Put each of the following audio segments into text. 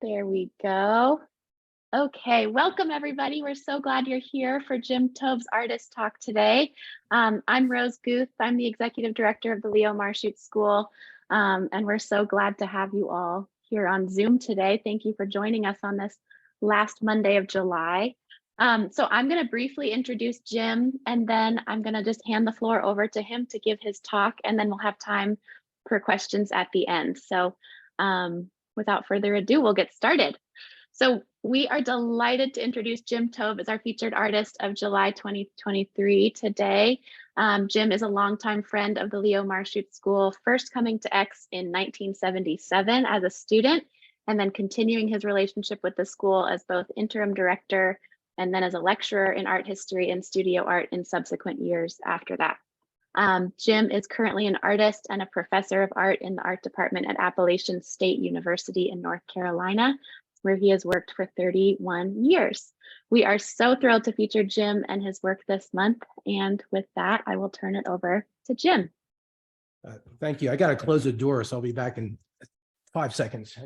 There we go. Okay, welcome everybody. We're so glad you're here for Jim Toub's Artist Talk today. I'm Rose Guth. I'm the Executive Director of the Leo Marchutz School, and we're so glad to have you all here on Zoom today. Thank you for joining us on this last Monday of July. So I'm going to briefly introduce Jim, and then I'm going to just hand the floor over to him to give his talk, and then we'll have time for questions at the end. So without further ado, we'll get started. So we are delighted to introduce Jim Toub as our featured artist of July 2023 today. Jim is a longtime friend of the Leo Marchutz School, first coming to X in 1977 as a student, and then continuing his relationship with the school as both interim director and then as a lecturer in art history and studio art in subsequent years after that. Jim is currently an artist and a professor of art in the art department at Appalachian State University in North Carolina, where he has worked for 31 years. We are so thrilled to feature Jim and his work this month. And with that, I will turn it over to Jim. Thank you. I got to close the door, so I'll be back in 5 seconds.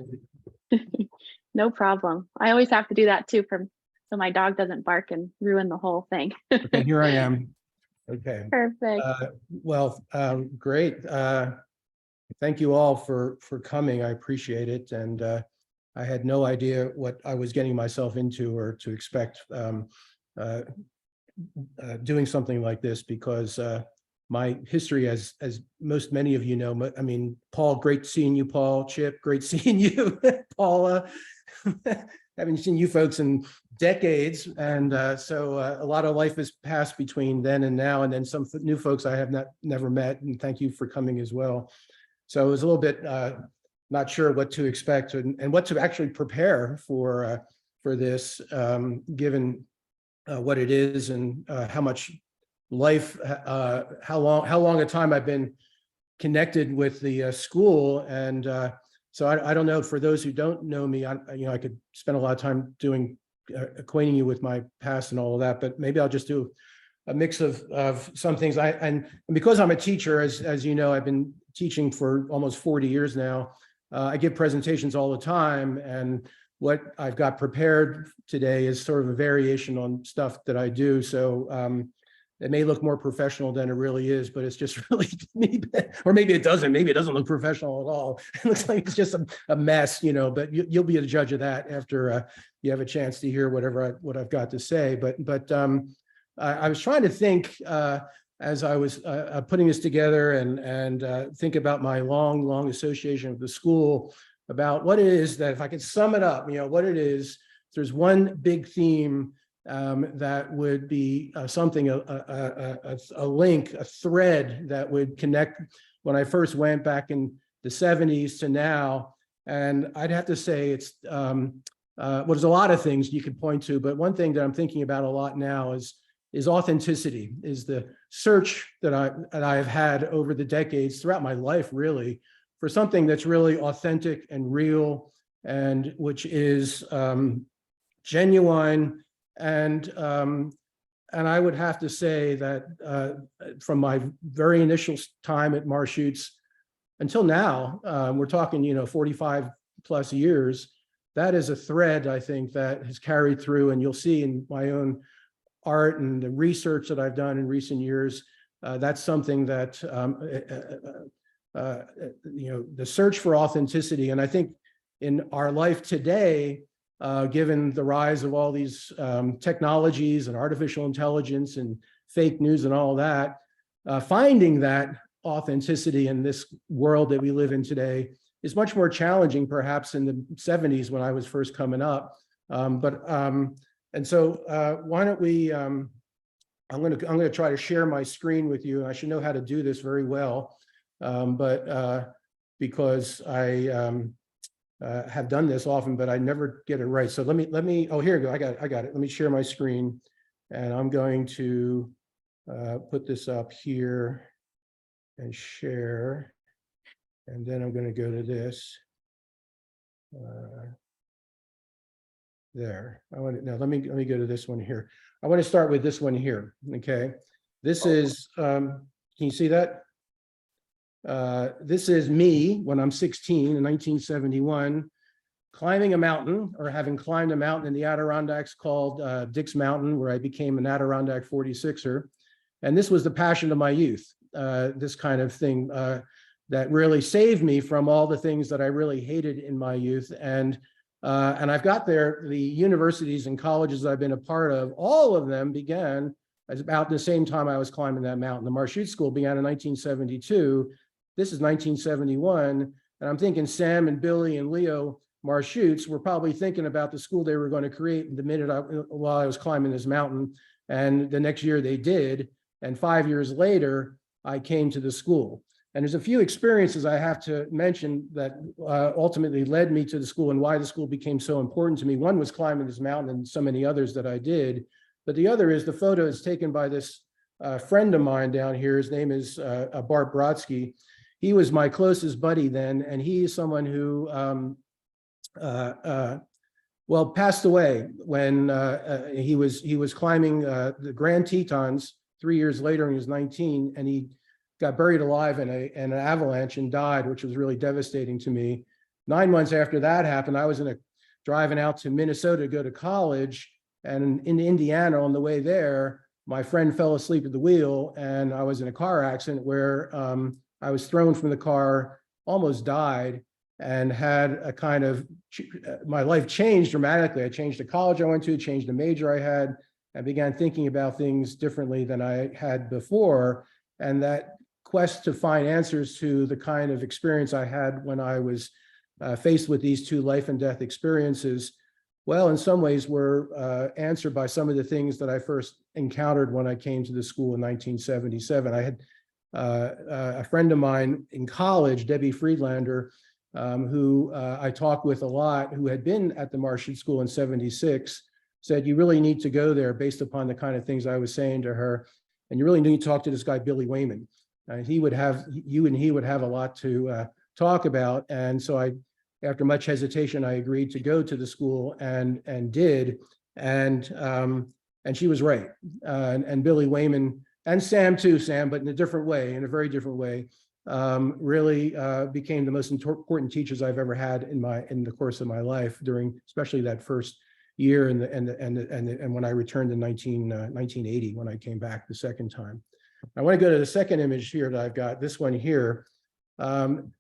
No problem. I always have to do that too, so my dog doesn't bark and ruin the whole thing. Okay, here I am. Okay. Perfect. Great. Thank you all for coming. I appreciate it. And I had no idea what I was getting myself into or to expect doing something like this, because my history, as many of you know, I mean, Paul, great seeing you, Paul. Chip, great seeing you, Paula. Haven't seen you folks in decades, and so a lot of life has passed between then and now, and then some new folks I have never met, and thank you for coming as well. So I was a little bit not sure what to expect and what to actually prepare for this, given what it is and how much life, how long a time I've been connected with the school. And so I don't know, for those who don't know me, I could spend a lot of time acquainting you with my past and all of that, but maybe I'll just do a mix of some things. And because I'm a teacher, as you know, I've been teaching for almost 40 years now. I give presentations all the time, and what I've got prepared today is sort of a variation on stuff that I do. So it may look more professional than it really is, but it's just really me, or maybe it doesn't. Maybe it doesn't look professional at all. It looks like it's just a mess, but you'll be the judge of that after you have a chance to hear what I've got to say. But I was trying to think as I was putting this together and think about my long association with the school, about what it is that, if I could sum it up, what it is, if there's one big theme that would be something, a link, a thread that would connect when I first went back in the 70s to now. And I'd have to say it's, there's a lot of things you could point to, but one thing that I'm thinking about a lot now is authenticity, is the search that I have had over the decades, throughout my life really, for something that's really authentic and real, and which is genuine. And I would have to say that from my very initial time at Marchutz until now, we're talking 45 plus years, that is a thread, I think, that has carried through, and you'll see in my own art and the research that I've done in recent years. That's something that the search for authenticity. And I think in our life today, given the rise of all these technologies and artificial intelligence and fake news and all that, finding that authenticity in this world that we live in today is much more challenging, perhaps in the 70s when I was first coming up. And so why don't we, I'm going to try to share my screen with you. I should know how to do this very well, because I have done this often, but I never get it right. So let me, oh, here we go. I got it. Let me share my screen, and I'm going to put this up here and share. And then I'm going to go to this. There. Now let me go to this one here. I want to start with this one here. Okay. This is, can you see that? This is me when I'm 16 in 1971, climbing a mountain, or having climbed a mountain in the Adirondacks called Dick's Mountain, where I became an Adirondack 46er. And this was the passion of my youth, this kind of thing that really saved me from all the things that I really hated in my youth. And I've got there, the universities and colleges I've been a part of, all of them began as about the same time I was climbing that mountain. The Marchutz School began in 1972. This is 1971. And I'm thinking Sam and Billy and Leo Marchutz were probably thinking about the school they were going to create the minute while I was climbing this mountain. And the next year they did. And 5 years later, I came to the school. And there's a few experiences I have to mention that ultimately led me to the school and why the school became so important to me. One was climbing this mountain and so many others that I did. But the other is the photo is taken by this friend of mine down here. His name is Bart Brodsky. He was my closest buddy then, and he is someone who passed away when he was climbing the Grand Tetons 3 years later when he was 19, and he got buried alive in an avalanche and died, which was really devastating to me. 9 months after that happened, I was driving out to Minnesota to go to college, and in Indiana on the way there, my friend fell asleep at the wheel, and I was in a car accident where I was thrown from the car, almost died, and had a kind of, my life changed dramatically. I changed the college I went to, changed the major I had, and began thinking about things differently than I had before. And that quest to find answers to the kind of experience I had when I was faced with these two life and death experiences, well, in some ways were answered by some of the things that I first encountered when I came to the school in 1977. I had a friend of mine in college, Debbie Friedlander, who I talked with a lot, who had been at the Marchutz School in '76, said, you really need to go there based upon the kind of things I was saying to her. And you really need to talk to this guy, Billy Wayman. You and he would have a lot to talk about. And so after much hesitation, I agreed to go to the school and did. And she was right. And Billy Wayman, and Sam too, but in a different way, in a very different way, really became the most important teachers I've ever had in the course of my life, during especially that first year and when I returned in 1980, when I came back the second time. I want to go to the second image here that I've got, this one here.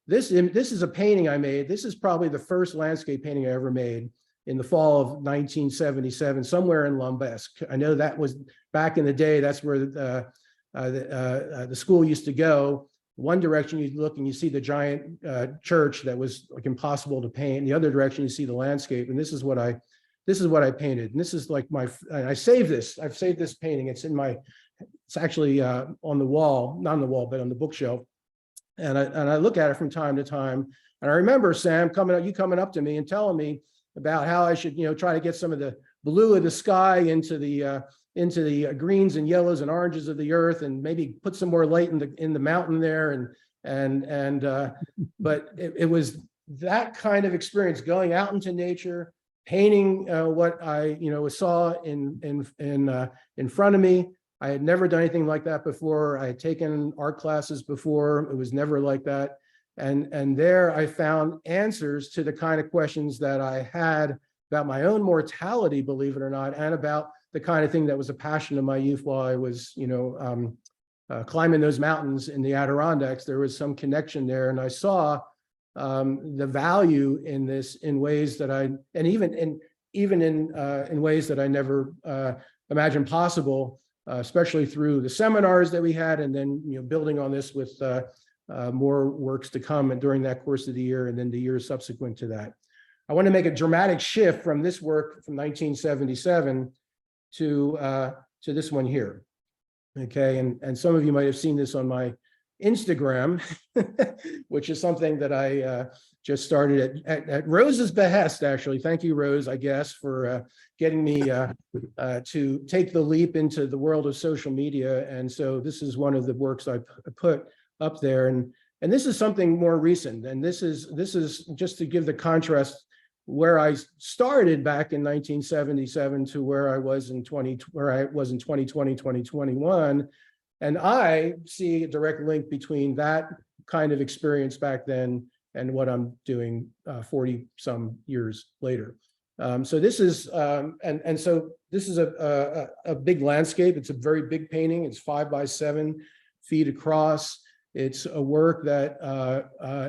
This is a painting I made. This is probably the first landscape painting I ever made in the fall of 1977, somewhere in Lumbesque. I know that was back in the day, that's where the school used to go. One direction you look and you see the giant church that was like impossible to paint. In the other direction you see the landscape, and this is what I painted. And this is like I've saved this painting. It's actually on the wall, not on the wall, but on the bookshelf. And I look at it from time to time. And I remember Sam you coming up to me and telling me about how I should, try to get some of the blue of the sky into the greens and yellows and oranges of the earth, and maybe put some more light in the mountain there. But it was that kind of experience, going out into nature, painting what I saw in front of me. I had never done anything like that before. I had taken art classes before. It was never like that. And there I found answers to the kind of questions that I had about my own mortality, believe it or not, and about the kind of thing that was a passion of my youth while I was, climbing those mountains in the Adirondacks. There was some connection there, and I saw the value in this in ways that even in ways that I never imagined possible, especially through the seminars that we had, and then building on this with more works to come and during that course of the year, and then the years subsequent to that. I want to make a dramatic shift from this work from 1977 to this one here. Okay, and some of you might have seen this on my Instagram, which is something that I just started at Rose's behest, actually. Thank you, Rose, I guess, for getting me to take the leap into the world of social media. And so this is one of the works I put up there, and this is something more recent. And this is just to give the contrast where I started back in 1977 to where I was in 2020, 2021. And I see a direct link between that kind of experience back then and what I'm doing 40 some years later. So this is so this is a big landscape. It's a very big painting. It's 5 by 7 feet across. It's a work that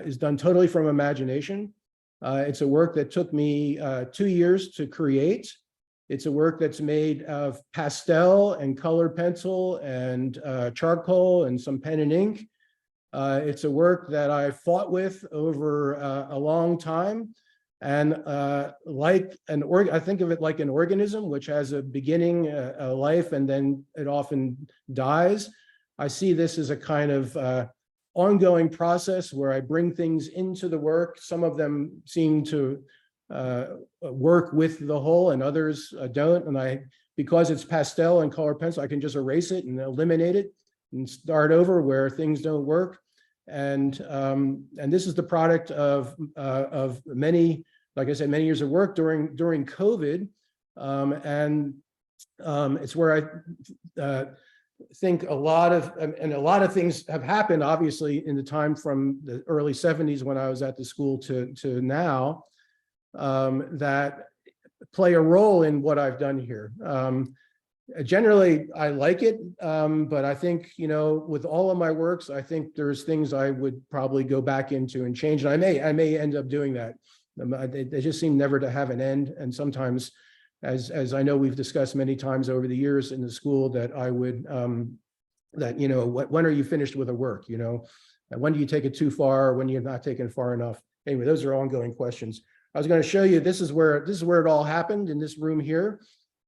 is done totally from imagination. It's a work that took me 2 years to create. It's a work that's made of pastel and colored pencil and charcoal and some pen and ink. It's a work that I fought with over a long time. And like I think of it like an organism, which has a beginning, a life, and then it often dies. I see this as a kind of ongoing process where I bring things into the work. Some of them seem to work with the whole and others don't. And because it's pastel and color pencil, I can just erase it and eliminate it and start over where things don't work. And this is the product of many, like I said, many years of work during COVID. It's where I think a lot of things have happened, obviously, in the time from the early 70s when I was at the school to now, that play a role in what I've done here. Generally, I like it, but I think, with all of my works, I think there's things I would probably go back into and change, and I may end up doing that. They just seem never to have an end, and sometimes, as I know we've discussed many times over the years in the school, that I would, when are you finished with a work? When do you take it too far? When you're not taking it far enough? Anyway, those are ongoing questions. I was going to show you, this is where it all happened, in this room here.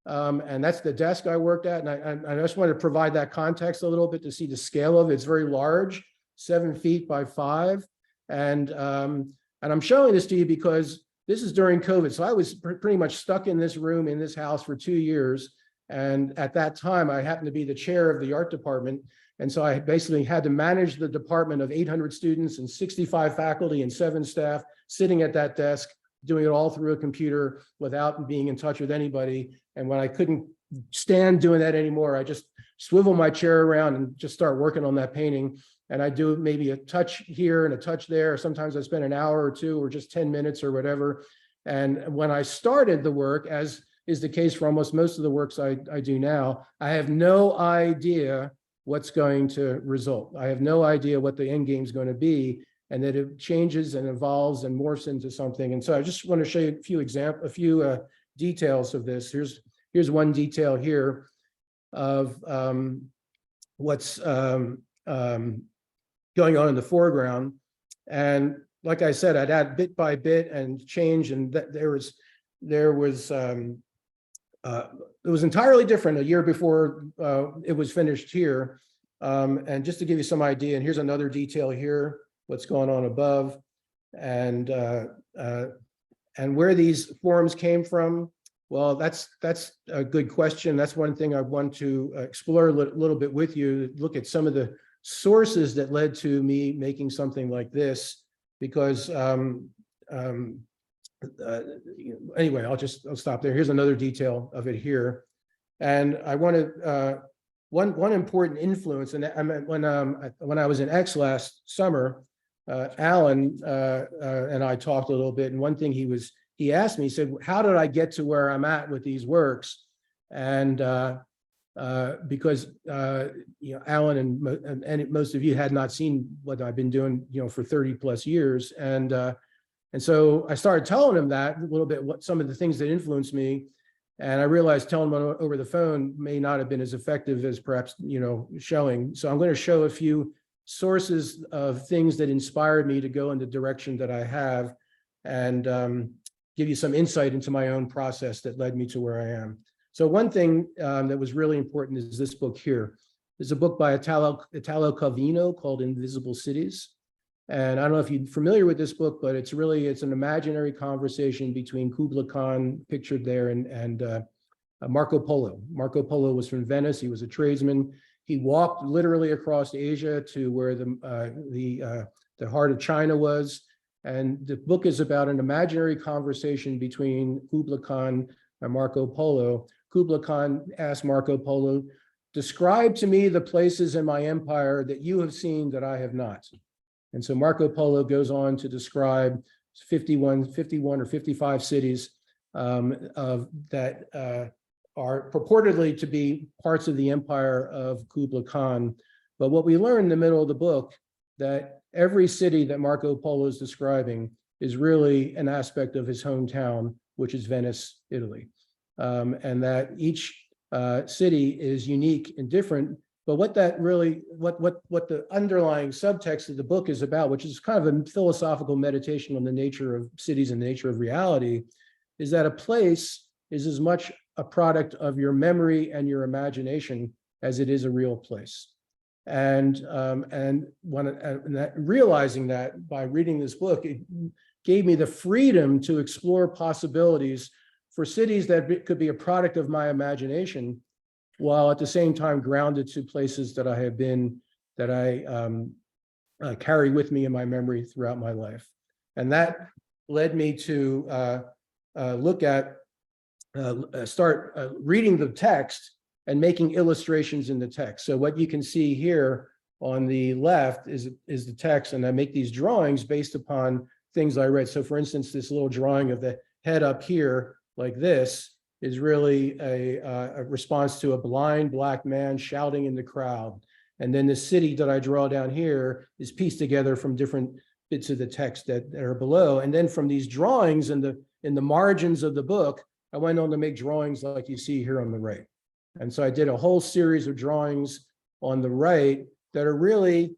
And that's the desk I worked at. And I just want to provide that context a little bit to see the scale of it. It's very large, 7 feet by 5. And I'm showing this to you because this is during COVID. So I was pretty much stuck in this room, in this house for 2 years. And at that time, I happened to be the chair of the art department. And so I basically had to manage the department of 800 students and 65 faculty and 7 staff sitting at that desk, doing it all through a computer without being in touch with anybody. And when I couldn't stand doing that anymore, I just swivel my chair around and just start working on that painting. And I do maybe a touch here and a touch there. Sometimes I spend an hour or 2 or just 10 minutes or whatever. And when I started the work, as is the case for almost most of the works I do now, I have no idea what's going to result. I have no idea what the end game is going to be, and that it changes and evolves and morphs into something. And so I just want to show you a few details of this. Here's one detail here of what's going on in the foreground. And like I said, I'd add bit by bit and change, and it was entirely different a year before it was finished here. And just to give you some idea, and here's another detail here, what's going on above, and where these forms came from. Well, that's a good question. That's one thing I want to explore a little bit with you, look at some of the sources that led to me making something like this, because anyway, I'll stop there. Here's another detail of it here. And I want to, one important influence, and when I was in X last summer, Alan and I talked a little bit, and one thing he asked me, he said, how did I get to where I'm at with these works? And because Alan and most of you had not seen what I've been doing for 30 plus years, and so I started telling him that a little bit, what some of the things that influenced me, and I realized telling him over the phone may not have been as effective as perhaps showing. So I'm going to show a few sources of things that inspired me to go in the direction that I have, and give you some insight into my own process that led me to where I am. So one thing that was really important is this book here. There's a book by Italo Calvino called Invisible Cities. And I don't know if you're familiar with this book, but it's an imaginary conversation between Kubla Khan, pictured there, and Marco Polo. Marco Polo was from Venice. He was a tradesman. He walked literally across Asia to where the heart of China was. And the book is about an imaginary conversation between Kubla Khan and Marco Polo. Kubla Khan asked Marco Polo, describe to me the places in my empire that you have seen that I have not. And so Marco Polo goes on to describe 51 or 55 cities that are purportedly to be parts of the empire of Kublai Khan. But what we learn in the middle of the book, that every city that Marco Polo is describing is really an aspect of his hometown, which is Venice, Italy. And that each city is unique and different. But what that really, what the underlying subtext of the book is about, which is kind of a philosophical meditation on the nature of cities and the nature of reality, is that a place is as much a product of your memory and your imagination as it is a real place. And realizing that by reading this book, it gave me the freedom to explore possibilities for cities that could be a product of my imagination, while at the same time grounded to places that I have been, that I carry with me in my memory throughout my life. And that led me to start reading the text and making illustrations in the text. So what you can see here on the left is the text, and I make these drawings based upon things I read. So for instance, this little drawing of the head up here like this is really a response to a blind Black man shouting in the crowd. And then the city that I draw down here is pieced together from different bits of the text that are below. And then from these drawings in the margins of the book, I went on to make drawings like you see here on the right. And so I did a whole series of drawings on the right that are really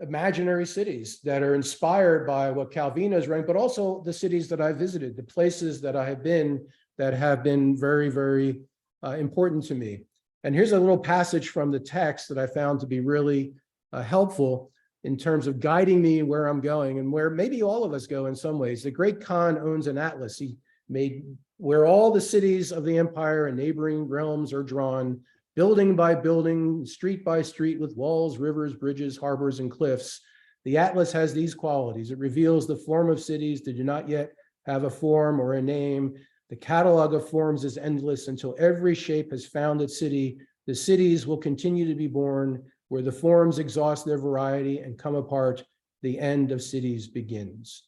imaginary cities that are inspired by what Calvino is writing, but also the cities that I visited, the places that I have been that have been very, very important to me. And here's a little passage from the text that I found to be really helpful in terms of guiding me where I'm going and where maybe all of us go in some ways. The great Khan owns an atlas he made where all the cities of the empire and neighboring realms are drawn, building by building, street by street, with walls, rivers, bridges, harbors, and cliffs. The atlas has these qualities. It reveals the form of cities that do not yet have a form or a name. The catalog of forms is endless until every shape has found its city. The cities will continue to be born where the forms exhaust their variety and come apart. The end of cities begins.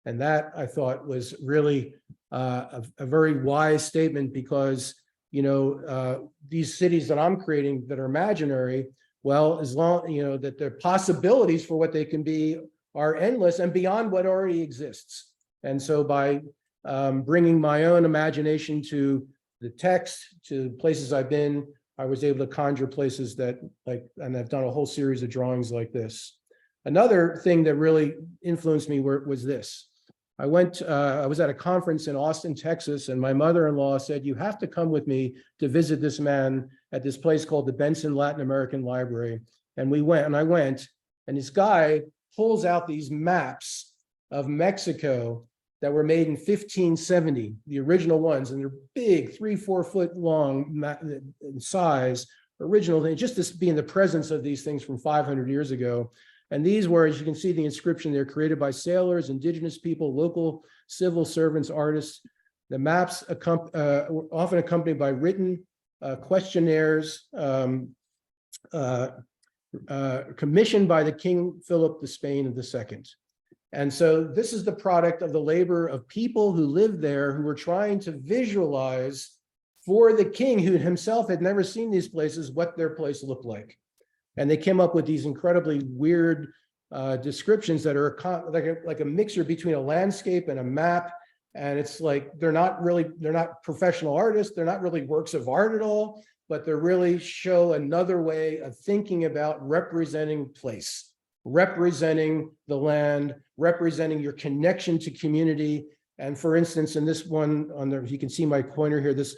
And that, I thought, was really a very wise statement, because these cities that I'm creating that are imaginary, well, as long that their possibilities for what they can be are endless and beyond what already exists. And so by bringing my own imagination to the text, to places I've been, I was able to conjure places that and I've done a whole series of drawings like this. Another thing that really influenced me was this. I was at a conference in Austin, Texas, and my mother-in-law said, "You have to come with me to visit this man at this place called the Benson Latin American Library." And I went, and this guy pulls out these maps of Mexico that were made in 1570, the original ones, and they're big, 3-4 foot long in size, original thing, just to be in the presence of these things from 500 years ago. And these were, as you can see the inscription, they're created by sailors, indigenous people, local civil servants, artists. The maps were often accompanied by written questionnaires commissioned by the King Philip II of II. And so this is the product of the labor of people who lived there, who were trying to visualize for the king, who himself had never seen these places, what their place looked like. And they came up with these incredibly weird descriptions that are like a mixture between a landscape and a map. And it's like, they're not professional artists. They're not really works of art at all, but they really show another way of thinking about representing place, representing the land, representing your connection to community. And for instance, in this one, you can see my pointer here, this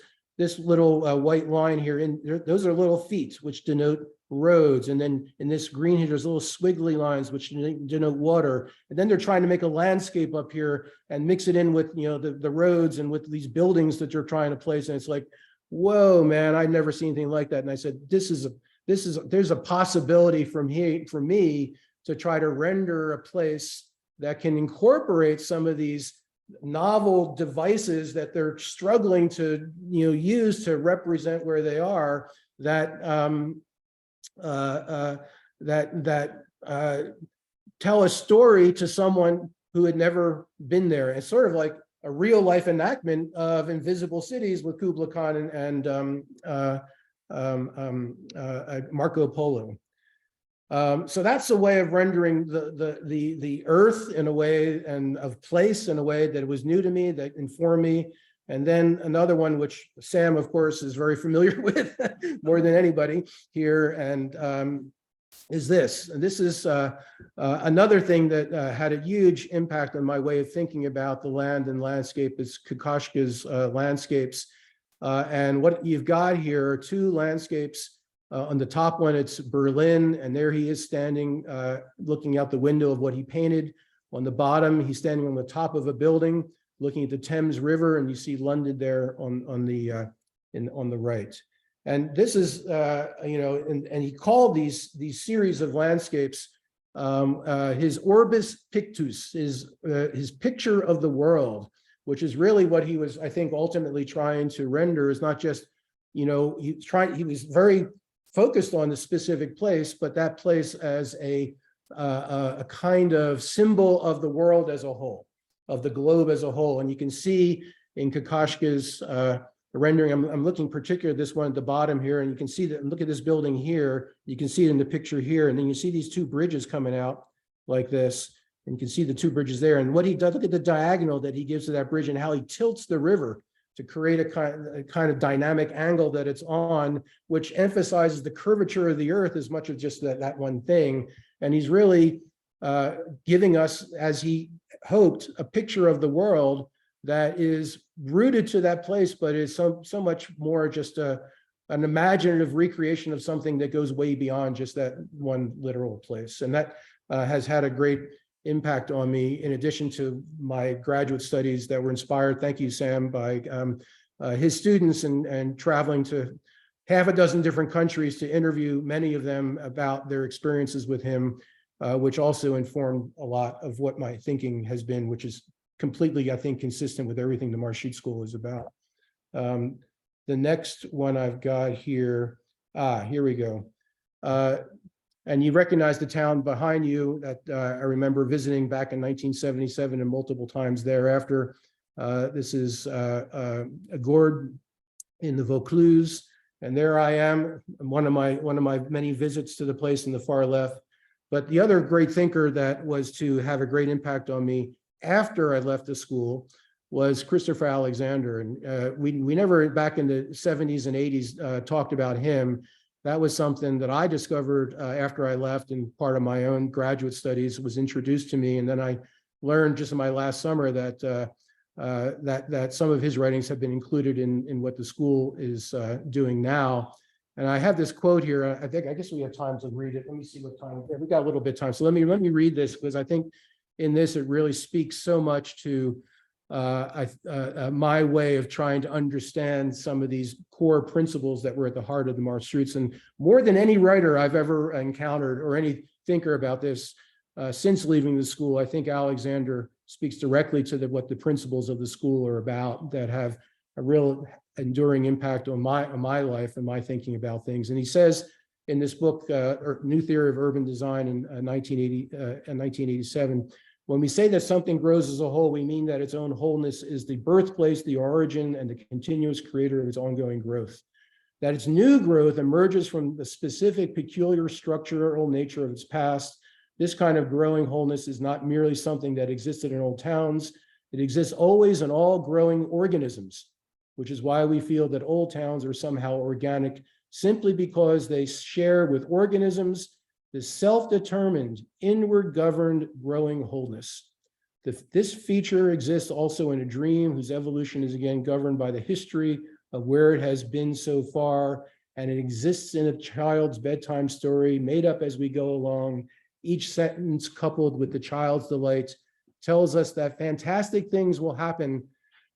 little white line here, those are little feet, which denote roads. And then in this green here, there's little squiggly lines, which denote water. And then they're trying to make a landscape up here and mix it in with, the roads and with these buildings that you're trying to place. And it's like, whoa, man, I'd never seen anything like that. And I said, there's a possibility for me to try to render a place that can incorporate some of these novel devices that they're struggling to use to represent where they are, that tell a story to someone who had never been there. It's sort of like a real life enactment of Invisible Cities with Kubla Khan and Marco Polo. So that's a way of rendering the earth in a way and of place in a way that was new to me, that informed me. And then another one, which Sam, of course, is very familiar with more than anybody here, and is this. And this is another thing that had a huge impact on my way of thinking about the land and landscape is Kokoschka's landscapes. And what you've got here are two landscapes. On the top one, it's Berlin, and there he is standing, looking out the window of what he painted. On the bottom, he's standing on the top of a building, looking at the Thames River, and you see London there on the right. And this is, and he called these series of landscapes his Orbis Pictus, his picture of the world, which is really what he was, I think, ultimately trying to render. Is not just, he was very focused on the specific place, but that place as a kind of symbol of the world as a whole, of the globe as a whole. And you can see in Kokoschka's rendering, I'm looking particularly at this one at the bottom here, and you can see that, look at this building here, you can see it in the picture here, and then you see these two bridges coming out like this, and you can see the two bridges there. And what he does, look at the diagonal that he gives to that bridge and how he tilts the river to create a kind of dynamic angle that it's on, which emphasizes the curvature of the earth as much as just that one thing. And he's really giving us, as he hoped, a picture of the world that is rooted to that place, but is so much more just an imaginative recreation of something that goes way beyond just that one literal place. And that has had a great impact on me, in addition to my graduate studies that were inspired, thank you, Sam, by his students and traveling to half a dozen different countries to interview many of them about their experiences with him, which also informed a lot of what my thinking has been, which is completely, I think, consistent with everything the Marchutz School is about. The next one I've got here, here we go. And you recognize the town behind you that I remember visiting back in 1977 and multiple times thereafter. This is a gourd in the Vaucluse, and there I am, one of my many visits to the place in the far left. But the other great thinker that was to have a great impact on me after I left the school was Christopher Alexander. And we never, back in the 70s and 80s, talked about him. That was something that I discovered after I left, and part of my own graduate studies was introduced to me. And then I learned just in my last summer that that some of his writings have been included in what the school is doing now. And I have this quote here. I guess we have time to read it. Let me see what time. We got a little bit of time. So let me read this, because I think in this it really speaks so much to my way of trying to understand some of these core principles that were at the heart of the Marchutz. And more than any writer I've ever encountered, or any thinker about this since leaving the school, I think Alexander speaks directly to what the principles of the school are about, that have a real enduring impact on my life and my thinking about things. And he says in this book, New Theory of Urban Design in 1987, when we say that something grows as a whole, we mean that its own wholeness is the birthplace, the origin, and the continuous creator of its ongoing growth. That its new growth emerges from the specific, peculiar structural nature of its past. This kind of growing wholeness is not merely something that existed in old towns. It exists always in all growing organisms, which is why we feel that old towns are somehow organic, simply because they share with organisms the self-determined, inward-governed growing wholeness. This feature exists also in a dream whose evolution is again governed by the history of where it has been so far, and it exists in a child's bedtime story made up as we go along. Each sentence, coupled with the child's delight, tells us that fantastic things will happen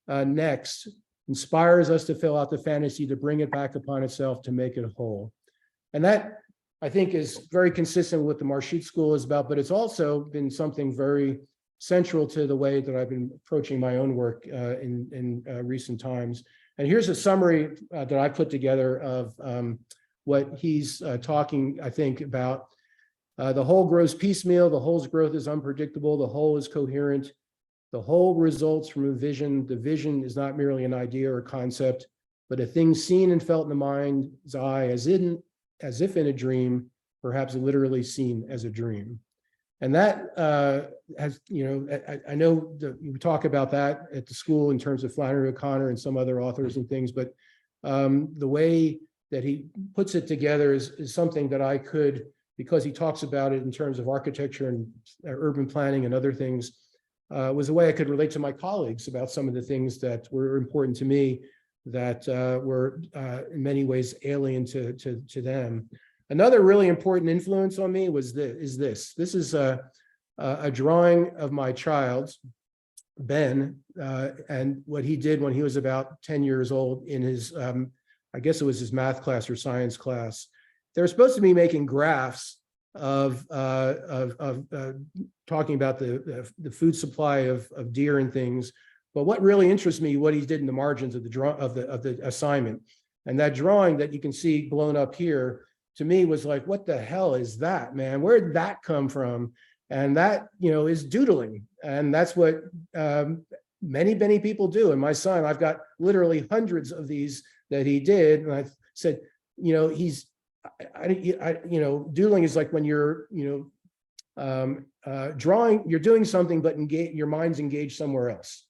next, inspires us to fill out the fantasy, to bring it back upon itself, to make it whole. And that, I think, is very consistent with what the Marchutz School is about, but it's also been something very central to the way that I've been approaching my own work in recent times. And here's a summary that I put together of what he's talking, I think, about The whole grows piecemeal. The whole's growth is unpredictable. The whole is coherent. The whole results from a vision. The vision is not merely an idea or concept, but a thing seen and felt in the mind's eye as if in a dream, perhaps literally seen as a dream. And that has, I know that you talk about that at the school in terms of Flannery O'Connor and some other authors and things, but the way that he puts it together is something that I could, because he talks about it in terms of architecture and urban planning and other things, was a way I could relate to my colleagues about some of the things that were important to me that were in many ways alien to them. Another really important influence on me was this. This is a drawing of my child, Ben, and what he did when he was about 10 years old in his, I guess it was his math class or science class. They were supposed to be making graphs of talking about the food supply of deer and things. But what really interests me, what he did in the margins of the assignment, and that drawing that you can see blown up here, to me was like, what the hell is that, man? Where did that come from? And that, is doodling, and that's what many people do. And my son, I've got literally hundreds of these that he did, and I said, he's, doodling is like when you're, drawing, you're doing something, but your mind's engaged somewhere else.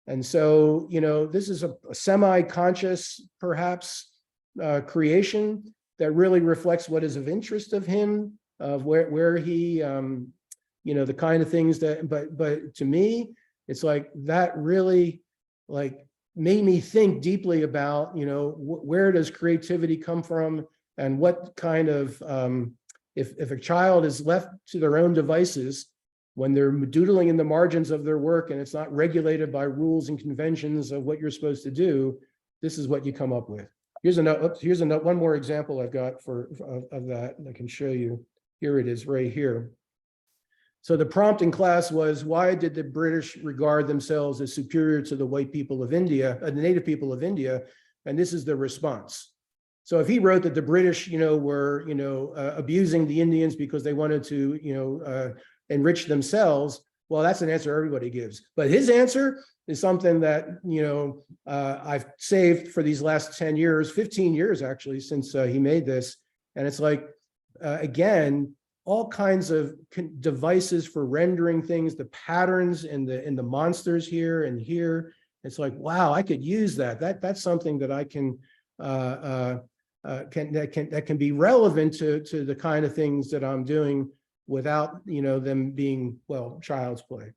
And so, this is a semi-conscious, perhaps, creation that really reflects what is of interest of him, of where he, the kind of things that, but to me, it's like that really made me think deeply about, where does creativity come from, and what kind of, if a child is left to their own devices, when they're doodling in the margins of their work and it's not regulated by rules and conventions of what you're supposed to do, this is what you come up with. Here's one more example I've got of that I can show you. Here it is right here. So the prompt in class was, why did the British regard themselves as superior to the white people of India, the native people of India? And this is the response. So if he wrote that the British, were, abusing the Indians because they wanted to, enrich themselves, well, that's an answer everybody gives. But his answer is something that, I've saved for these last 10 years, 15 years, actually, since he made this. And it's like, again, all kinds of devices for rendering things, the patterns in the monsters here and here. It's like, wow, I could use that. That's something that I can that can be relevant to the kind of things that I'm doing without them being, well, child's play.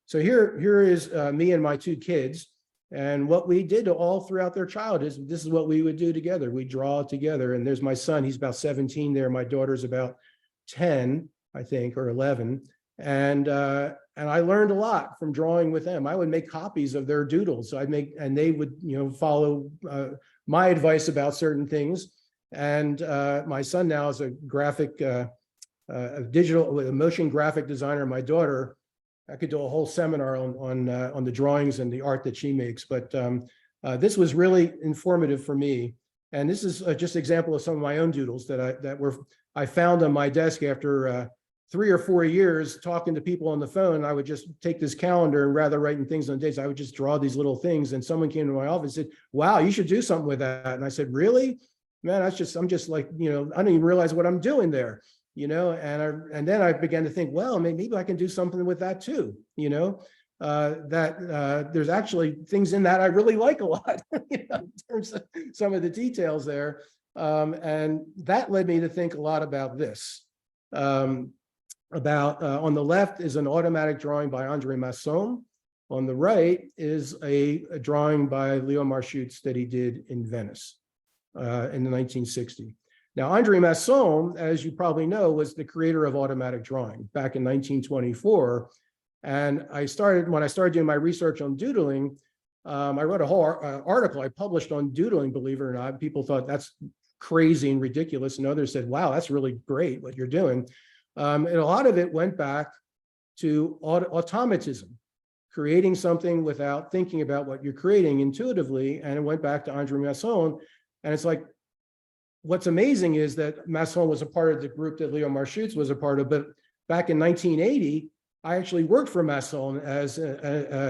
So here is me and my two kids, and what we did all throughout their childhood, this is what we would do together. We draw together, and there's my son. He's about 17 there. My daughter's about 10, I think, or 11. And I learned a lot from drawing with them. I would make copies of their doodles. So and they would, follow my advice about certain things. And my son now is a graphic, a motion graphic designer. My daughter, I could do a whole seminar on the drawings and the art that she makes. But this was really informative for me. And this is just an example of some of my own doodles that I found on my desk after 3 or 4 years talking to people on the phone. I would just take this calendar, and rather writing things on dates, I would just draw these little things. And someone came to my office and said, "Wow, you should do something with that." And I said, "Really? Man, I'm just like, I don't even realize what I'm doing there, And then I began to think, well, maybe I can do something with that too, there's actually things in that I really like a lot, in terms of some of the details there. And that led me to think a lot about this. On the left is an automatic drawing by Andre Masson. On the right is a drawing by Leo Marchutz that he did in Venice in the 1960s. Now, Andre Masson, as you probably know, was the creator of automatic drawing back in 1924. And when I started doing my research on doodling, I wrote a whole article I published on doodling, believe it or not. People thought that's crazy and ridiculous. And others said, wow, that's really great what you're doing. And a lot of it went back to automatism, creating something without thinking about what you're creating intuitively. And it went back to Andre Masson. And it's like, what's amazing is that Masson was a part of the group that Leo Marchutz was a part of, but back in 1980, I actually worked for Masson as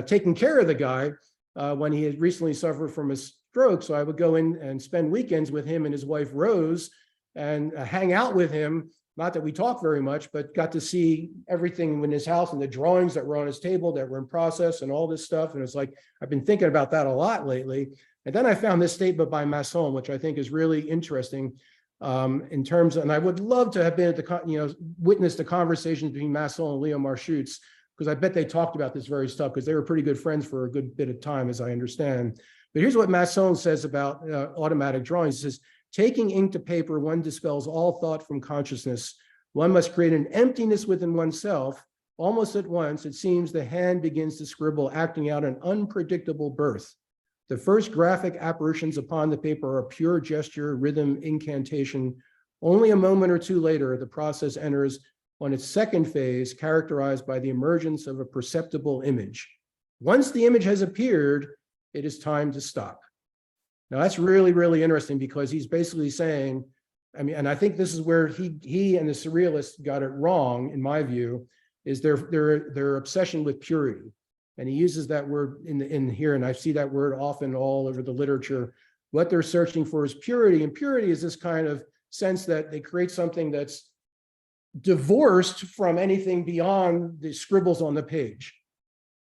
taking care of the guy when he had recently suffered from a stroke. So I would go in and spend weekends with him and his wife, Rose, and hang out with him. Not that we talked very much, but got to see everything in his house and the drawings that were on his table that were in process and all this stuff. And it's like, I've been thinking about that a lot lately. And then I found this statement by Masson, which I think is really interesting in terms of, and I would love to have been at the, witnessed the conversations between Masson and Leo Marchutz, because I bet they talked about this very stuff, because they were pretty good friends for a good bit of time, as I understand. But here's what Masson says about automatic drawings. He says, taking ink to paper, one dispels all thought from consciousness. One must create an emptiness within oneself. Almost at once, it seems the hand begins to scribble, acting out an unpredictable birth. The first graphic apparitions upon the paper are pure gesture, rhythm, incantation. Only a moment or two later, the process enters on its second phase, characterized by the emergence of a perceptible image. Once the image has appeared, it is time to stop. Now that's really, really interesting, because he's basically saying, I mean, and I think this is where he and the surrealists got it wrong, in my view, is their obsession with purity. And he uses that word in here, and I see that word often all over the literature. What they're searching for is purity, and purity is this kind of sense that they create something that's divorced from anything beyond the scribbles on the page.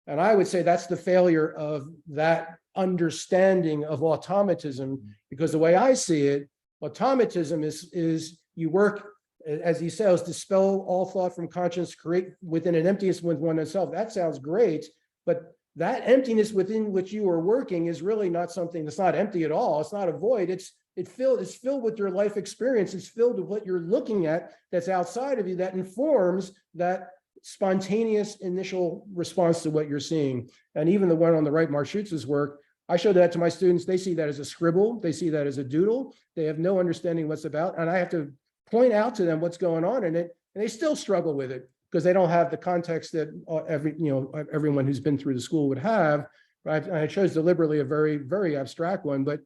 And I would say that's the failure of that understanding of automatism, because the way I see it, automatism is you work, as he says, dispel all thought from conscience, create within an emptiness with oneself. That sounds great, but that emptiness within which you are working is really not something that's not empty at all. It's not a void. It's filled with your life experience. It's filled with what you're looking at that's outside of you, that informs that spontaneous initial response to what you're seeing. And even the one on the right, Marchutz's work, I show that to my students. They see that as a scribble. They see that as a doodle. They have no understanding what's about. And I have to point out to them what's going on in it. And they still struggle with it, because they don't have the context that everyone who's been through the school would have. Right? I chose deliberately a very, very abstract one, but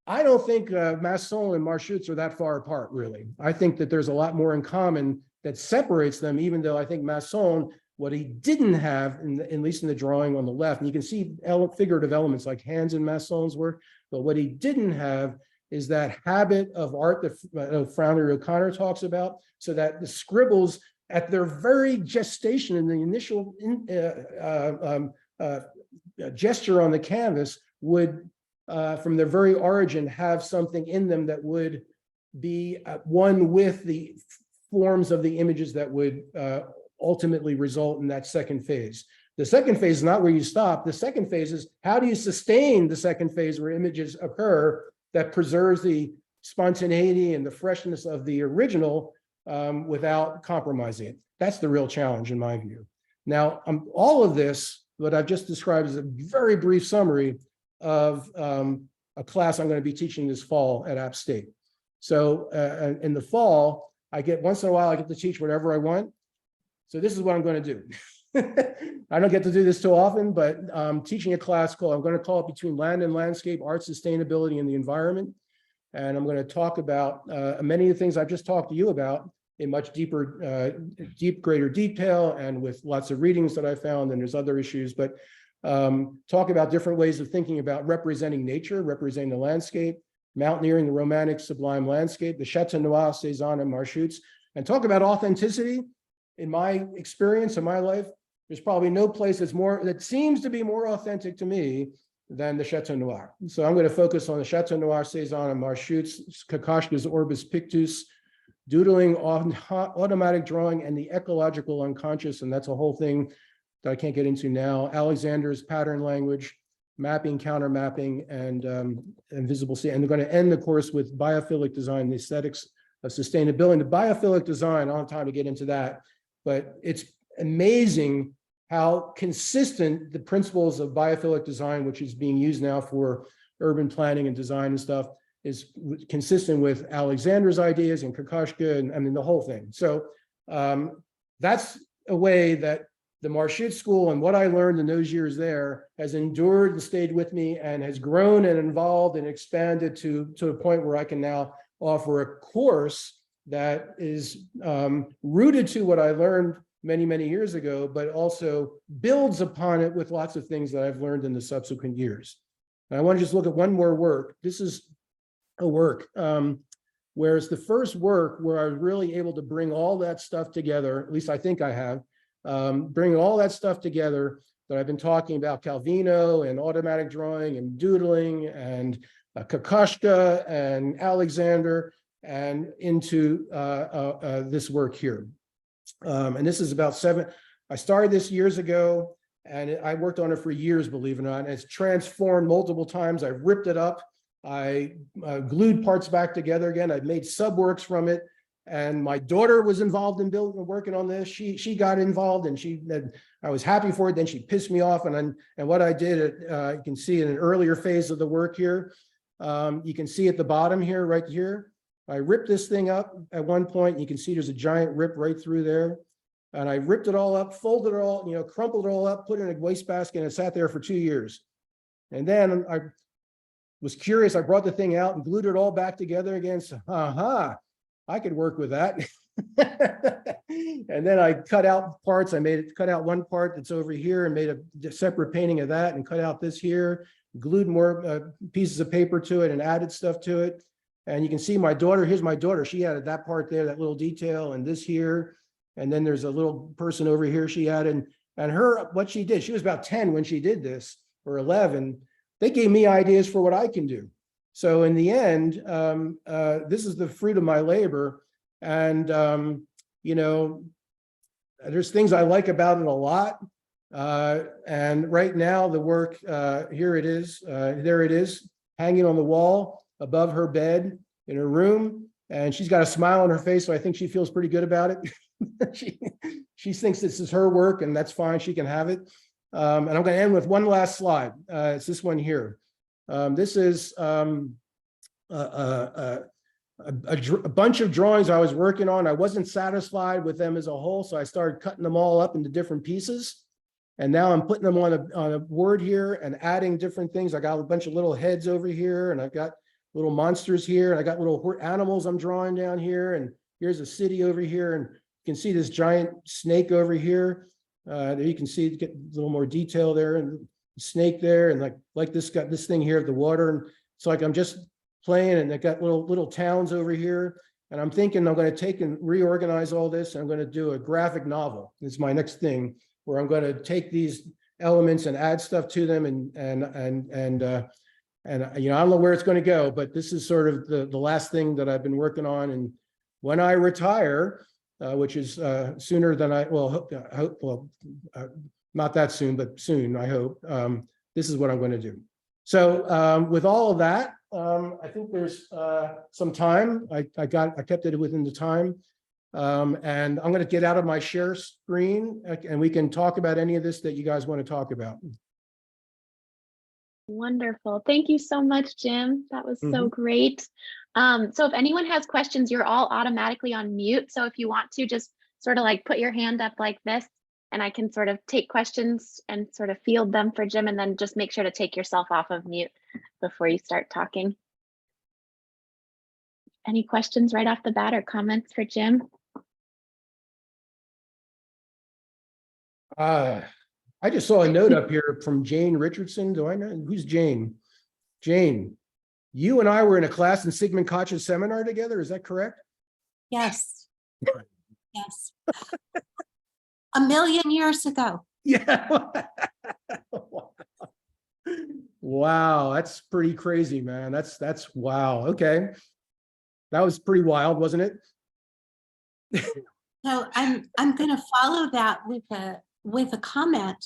I don't think Masson and Marchutz are that far apart, really. I think that there's a lot more in common that separates them, even though I think Masson, what he didn't have, at least in the drawing on the left, and you can see figurative elements like hands in Masson's work, but what he didn't have is that habit of art that Flannery O'Connor talks about, so that the scribbles at their very gestation in the initial gesture on the canvas would, from their very origin, have something in them that would be one with the forms of the images that would ultimately result in that second phase. The second phase is not where you stop. The second phase is, how do you sustain the second phase where images occur that preserves the spontaneity and the freshness of the original without compromising it? That's the real challenge in my view. Now, all of this, what I've just described, is a very brief summary of a class I'm going to be teaching this fall at App State. So in the fall, once in a while, I get to teach whatever I want. So this is what I'm going to do. I don't get to do this too often, but I'm teaching a class I'm going to call it Between Land and Landscape, Art, Sustainability, and the Environment. And I'm going to talk about many of the things I've just talked to you about in much deeper, greater detail, and with lots of readings that I found, and there's other issues, but talk about different ways of thinking about representing nature, representing the landscape, mountaineering, the romantic sublime landscape, the Chateau Noir, Cézanne, and Marchutz, and talk about authenticity. In my experience, in my life, there's probably no place that seems to be more authentic to me than the Chateau Noir. So I'm going to focus on the Chateau Noir, Cézanne, and Marchutz, Kokoschka's Orbis Pictus, doodling, automatic drawing, and the ecological unconscious, and that's a whole thing that I can't get into now. Alexander's pattern language, mapping, counter mapping, and invisible sea. And they're going to end the course with biophilic design, the aesthetics of sustainability. The biophilic design, I don't have time to get into that, but it's amazing how consistent the principles of biophilic design, which is being used now for urban planning and design and stuff, is consistent with Alexander's ideas and Kokoschka, and I mean the whole thing. So that's a way that the Marchutz School and what I learned in those years there has endured and stayed with me, and has grown and evolved and expanded to a point where I can now offer a course that is rooted to what I learned many, many years ago, but also builds upon it with lots of things that I've learned in the subsequent years. And I want to just look at one more work. This is a work, whereas the first work where I was really able to bring all that stuff together, at least I think I have, bring all that stuff together that I've been talking about, Calvino and automatic drawing and doodling and Kokoschka and Alexander, and into this work here. And this is about I started this years ago, and I worked on it for years, believe it or not, and it's transformed multiple times. I ripped it up. I glued parts back together again. I made subworks from it. And my daughter was involved in working on this. She got involved, and I was happy for it. Then she pissed me off. And what I did, you can see in an earlier phase of the work here, you can see at the bottom here, right here, I ripped this thing up at one point. You can see there's a giant rip right through there. And I ripped it all up, folded it all, crumpled it all up, put it in a wastebasket, and it sat there for 2 years. And then I was curious. I brought the thing out and glued it all back together again. So, I could work with that. And then I cut out parts. Cut out one part that's over here and made a separate painting of that, and cut out this here, glued more pieces of paper to it and added stuff to it. And you can see my daughter, here's my daughter. She added that part there, that little detail, and this here. And then there's a little person over here she added. And what she did, she was about 10 when she did this, or 11. They gave me ideas for what I can do. So in the end, this is the fruit of my labor. And, there's things I like about it a lot. And right now the work, here it is, there it is, hanging on the wall above her bed in her room. And she's got a smile on her face, so I think she feels pretty good about it. she thinks this is her work, and that's fine, she can have it. And I'm going to end with one last slide. It's this one here. This is a bunch of drawings I was working on. I wasn't satisfied with them as a whole, so I started cutting them all up into different pieces. And now I'm putting them on a board here and adding different things. I got a bunch of little heads over here, and I've got little monsters here, and I got little animals I'm drawing down here, and here's a city over here, and you can see this giant snake over here. There you can see, get a little more detail there, and the snake there, and like this, got this thing here at the water, and it's like I'm just playing, and I got little towns over here, and I'm thinking I'm going to take and reorganize all this, and I'm going to do a graphic novel. It's my next thing, where I'm going to take these elements and add stuff to them, and I don't know where it's going to go, but this is sort of the last thing that I've been working on. And when I retire, which is sooner than I hope, not that soon, but soon, I hope, this is what I'm going to do. So with all of that, I think there's some time. I kept it within the time. And I'm going to get out of my share screen, and we can talk about any of this that you guys want to talk about. Wonderful. Thank you so much, Jim. That was so great. So if anyone has questions, you're all automatically on mute. So if you want to just sort of like put your hand up like this, and I can sort of take questions and sort of field them for Jim, and then just make sure to take yourself off of mute before you start talking. Any questions right off the bat or comments for Jim? I just saw a note up here from Jane Richardson. Do I know who's Jane? Jane, you and I were in a class in Sigmund Koch's seminar together. Is that correct? Yes. Yes. A million years ago. Yeah. Wow, that's pretty crazy, man. That's wow. Okay, that was pretty wild, wasn't it? So I'm going to follow that with a comment.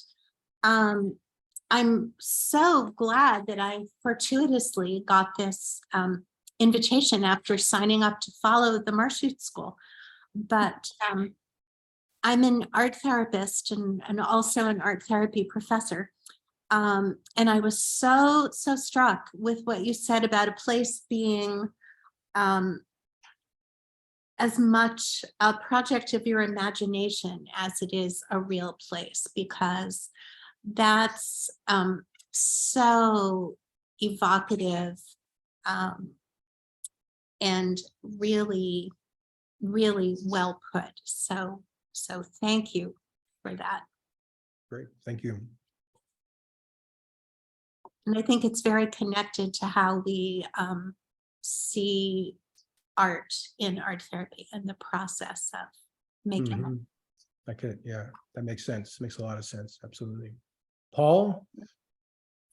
I'm so glad that I fortuitously got this invitation after signing up to follow the Marchutz School. But I'm an art therapist and also an art therapy professor. And I was so struck with what you said about a place being as much a project of your imagination as it is a real place, because that's so evocative and really, really well put. So thank you for that. Great, thank you. And I think it's very connected to how we see art in art therapy and the process of making it. Mhm. Okay, yeah, that makes sense. Makes a lot of sense. Absolutely. Paul,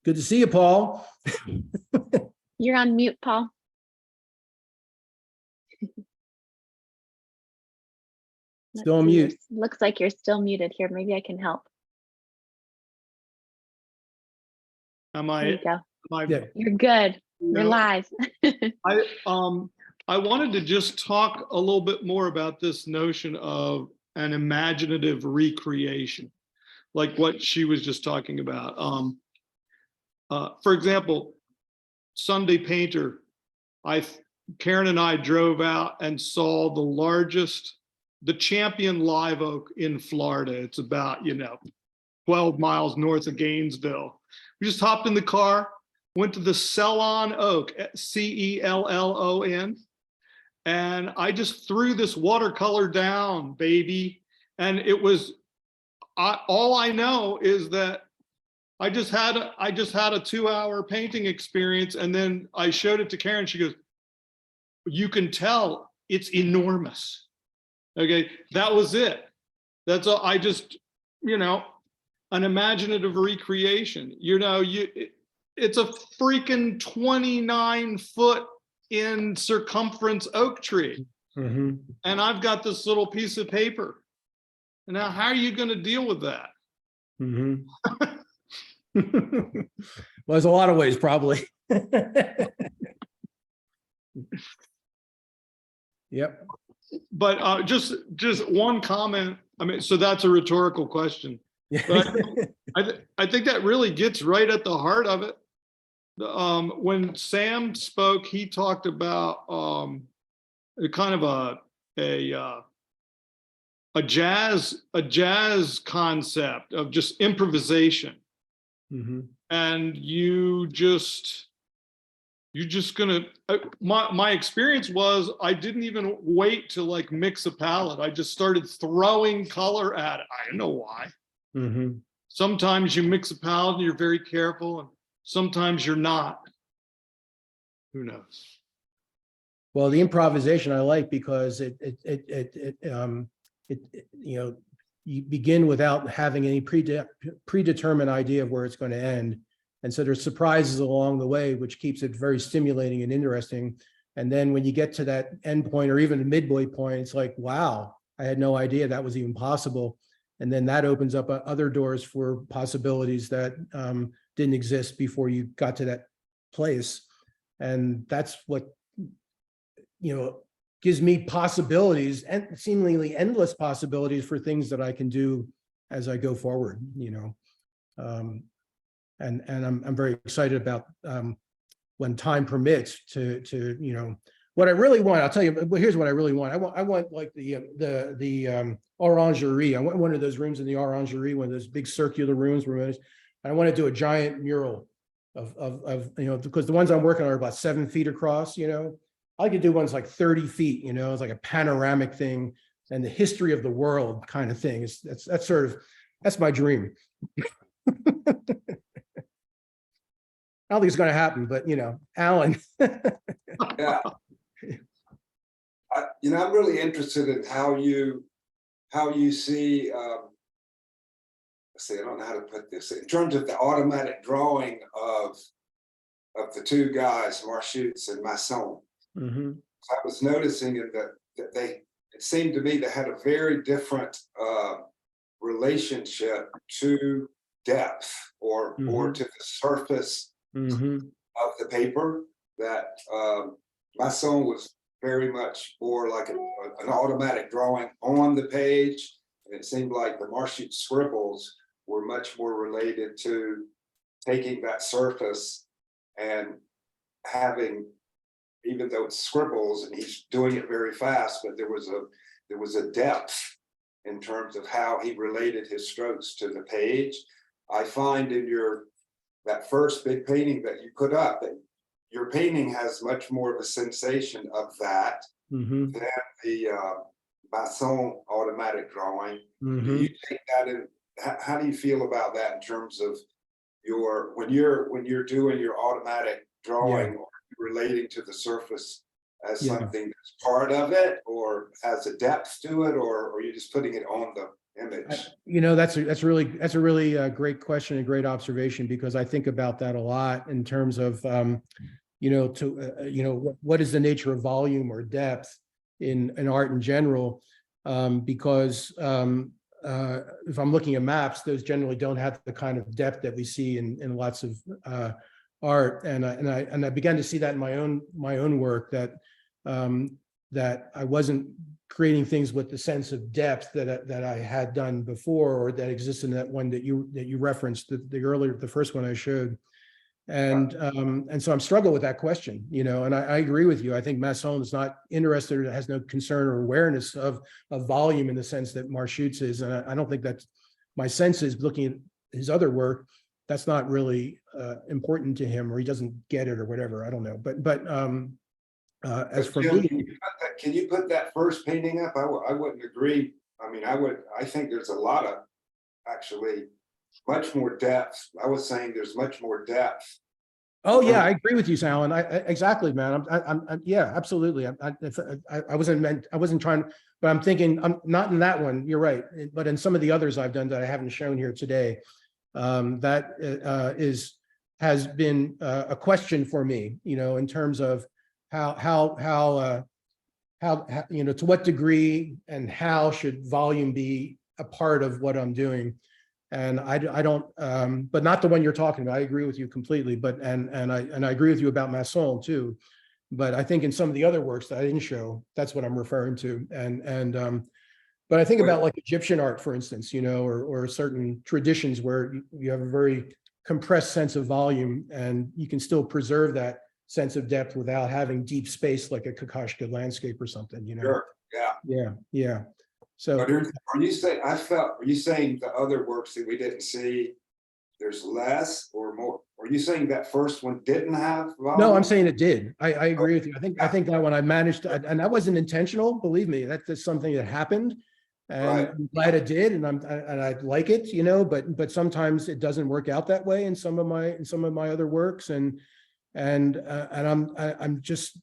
good to see you, Paul. You're on mute, Paul. Let's Still on see, mute. looks like you're still muted here. Maybe I can help. Am There you I, go. am I, Yeah. You're good. You're No. live. I wanted to just talk a little bit more about this notion of an imaginative recreation, like what she was just talking about. For example, Sunday Painter, Karen and I drove out and saw the champion live oak in Florida. It's about, 12 miles north of Gainesville. We just hopped in the car, went to the Cellon Oak, Cellon, and I just threw this watercolor down, baby. And it was, all I know is that I just had a 2-hour painting experience, and then I showed it to Karen. She goes, "You can tell it's enormous." Okay, that was it. That's all. I just, an imaginative recreation. It's a freaking 29-foot in circumference oak tree, Mhm. and I've got this little piece of paper. Now, how are you going to deal with that? Mhm. Well, there's a lot of ways, probably. Yep. But just one comment. I mean, so that's a rhetorical question. But I think that really gets right at the heart of it. When Sam spoke, he talked about a kind of a jazz concept of just improvisation, Mhm. and you just gonna. My experience was I didn't even wait to like mix a palette. I just started throwing color at it. I don't know why. Mhm. Sometimes you mix a palette and you're very careful, and sometimes you're not. Who knows? Well, the improvisation I like because you begin without having any predetermined idea of where it's going to end. And so there's surprises along the way, which keeps it very stimulating and interesting. And then when you get to that end point or even the midway point, it's like, wow, I had no idea that was even possible. And then that opens up other doors for possibilities that didn't exist before you got to that place. And that's what, gives me possibilities and seemingly endless possibilities for things that I can do as I go forward, and I'm very excited about when time permits to what I really want. I'll tell you, but here's what I really want. I want like the orangerie. I want one of those rooms in the orangerie, one of those big circular rooms where I want to do a giant mural of because the ones I'm working on are about 7 feet across, I could do ones like 30 feet, it's like a panoramic thing and the history of the world kind of thing. That's my dream. I don't think it's going to happen, but Alan. Yeah. I'm really interested in how you see, let's see, I don't know how to put this, in terms of the automatic drawing of the two guys, Marchutz and Masson. Mm-hmm. I was noticing that it seemed to me they had a very different relationship to depth or to the surface of the paper. That Masson was very much more like an automatic drawing on the page, and it seemed like the Marchutz scribbles were much more related to taking that surface and having, even though it's scribbles and he's doing it very fast, but there was a depth in terms of how he related his strokes to the page. I find in that first big painting that you put up, that your painting has much more of a sensation of that Mm-hmm. than the Masson automatic drawing. Do Mm-hmm. you take that in? How do you feel about that in terms of your when you're doing your automatic drawing or relating to the surface as Yeah. something that's part of it or has a depth to it, or are you just putting it on the image? You know, that's a really great question and great observation, because I think about that a lot in terms of, you know, what is the nature of volume or depth in art in general? Because if I'm looking at maps, those generally don't have the kind of depth that we see in lots of art, and I began to see that in my own work, that that I wasn't creating things with the sense of depth that I had done before, or that exists in that one that you referenced, the first one I showed. And so I'm struggling with that question, you know, and I agree with you. I think Masson is not interested, or has no concern or awareness of volume in the sense that Marchutz is. And I don't think that's my sense is, looking at his other work, that's not really important to him, or he doesn't get it or whatever. I don't know. But as for Jim, me, can you put that first painting up? I wouldn't agree. I mean, I think there's a lot of actually much more depth. I was saying there's much more depth. oh yeah, I agree with you, Alan. Exactly, man. I'm yeah, absolutely. I wasn't trying, but I'm thinking, I'm not in that one. You're right, but in some of the others I've done that I haven't shown here today, that has been a question for me, you know, in terms of how you know, to what degree and how should volume be a part of what I'm doing. And I don't, but not the one you're talking about. I agree with you completely, but and I agree with you about Masson too. But I think in some of the other works that I didn't show, that's what I'm referring to. But I think about like Egyptian art, for instance, you know, or certain traditions where you have a very compressed sense of volume, and you can still preserve that sense of depth without having deep space, like a Kokoschka landscape or something, you know. Sure. Yeah. Yeah. So But are you saying, are you saying the other works that we didn't see, there's less or more? Are you saying that first one didn't have volume? no, I'm saying it did. I agree with you. I think that one I managed to, and that wasn't intentional. Believe me, that's something that happened, and Right. I'm glad it did, and I like it, you know. But sometimes it doesn't work out that way in some of my other works, and I'm just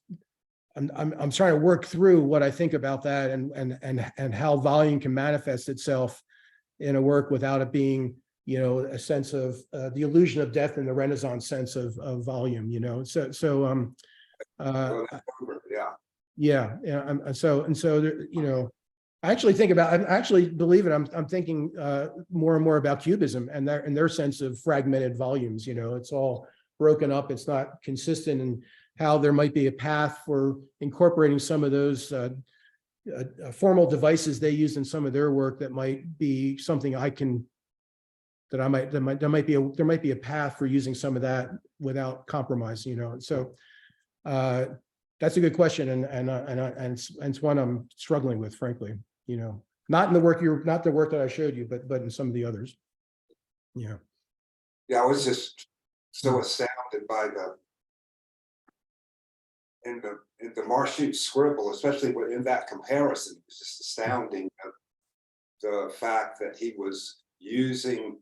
I'm trying to work through what I think about that, and how volume can manifest itself in a work without it being, you know, a sense of the illusion of depth in the Renaissance sense of volume, you know. Yeah. Yeah. So you know, I actually think about, I actually believe it. I'm thinking more and more about Cubism and their sense of fragmented volumes. You know, it's all broken up. It's not consistent, and how there might be a path for incorporating some of those formal devices they use in some of their work that might be something I can. There might be a path for using some of that without compromise, you know. And so that's a good question, and it's one I'm struggling with, frankly. You know, not the work that I showed you, but in some of the others. Yeah. Yeah, I was just so astounded by in the Marchutz scribble, especially in that comparison. It was just astounding, the fact that he was using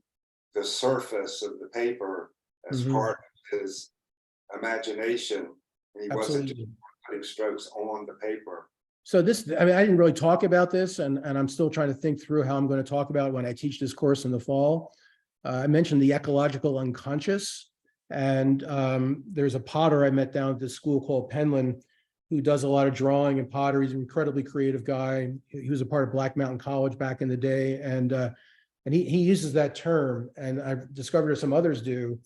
the surface of the paper as part of his imagination, and he wasn't just putting strokes on the paper. So this, I mean, I didn't really talk about this, and I'm still trying to think through how I'm going to talk about it when I teach this course in the fall. I mentioned the ecological unconscious, and there's a potter I met down at this school called Penland, who does a lot of drawing and pottery. He's an incredibly creative guy. He was a part of Black Mountain College back in the day, and he uses that term, and I've discovered some others do.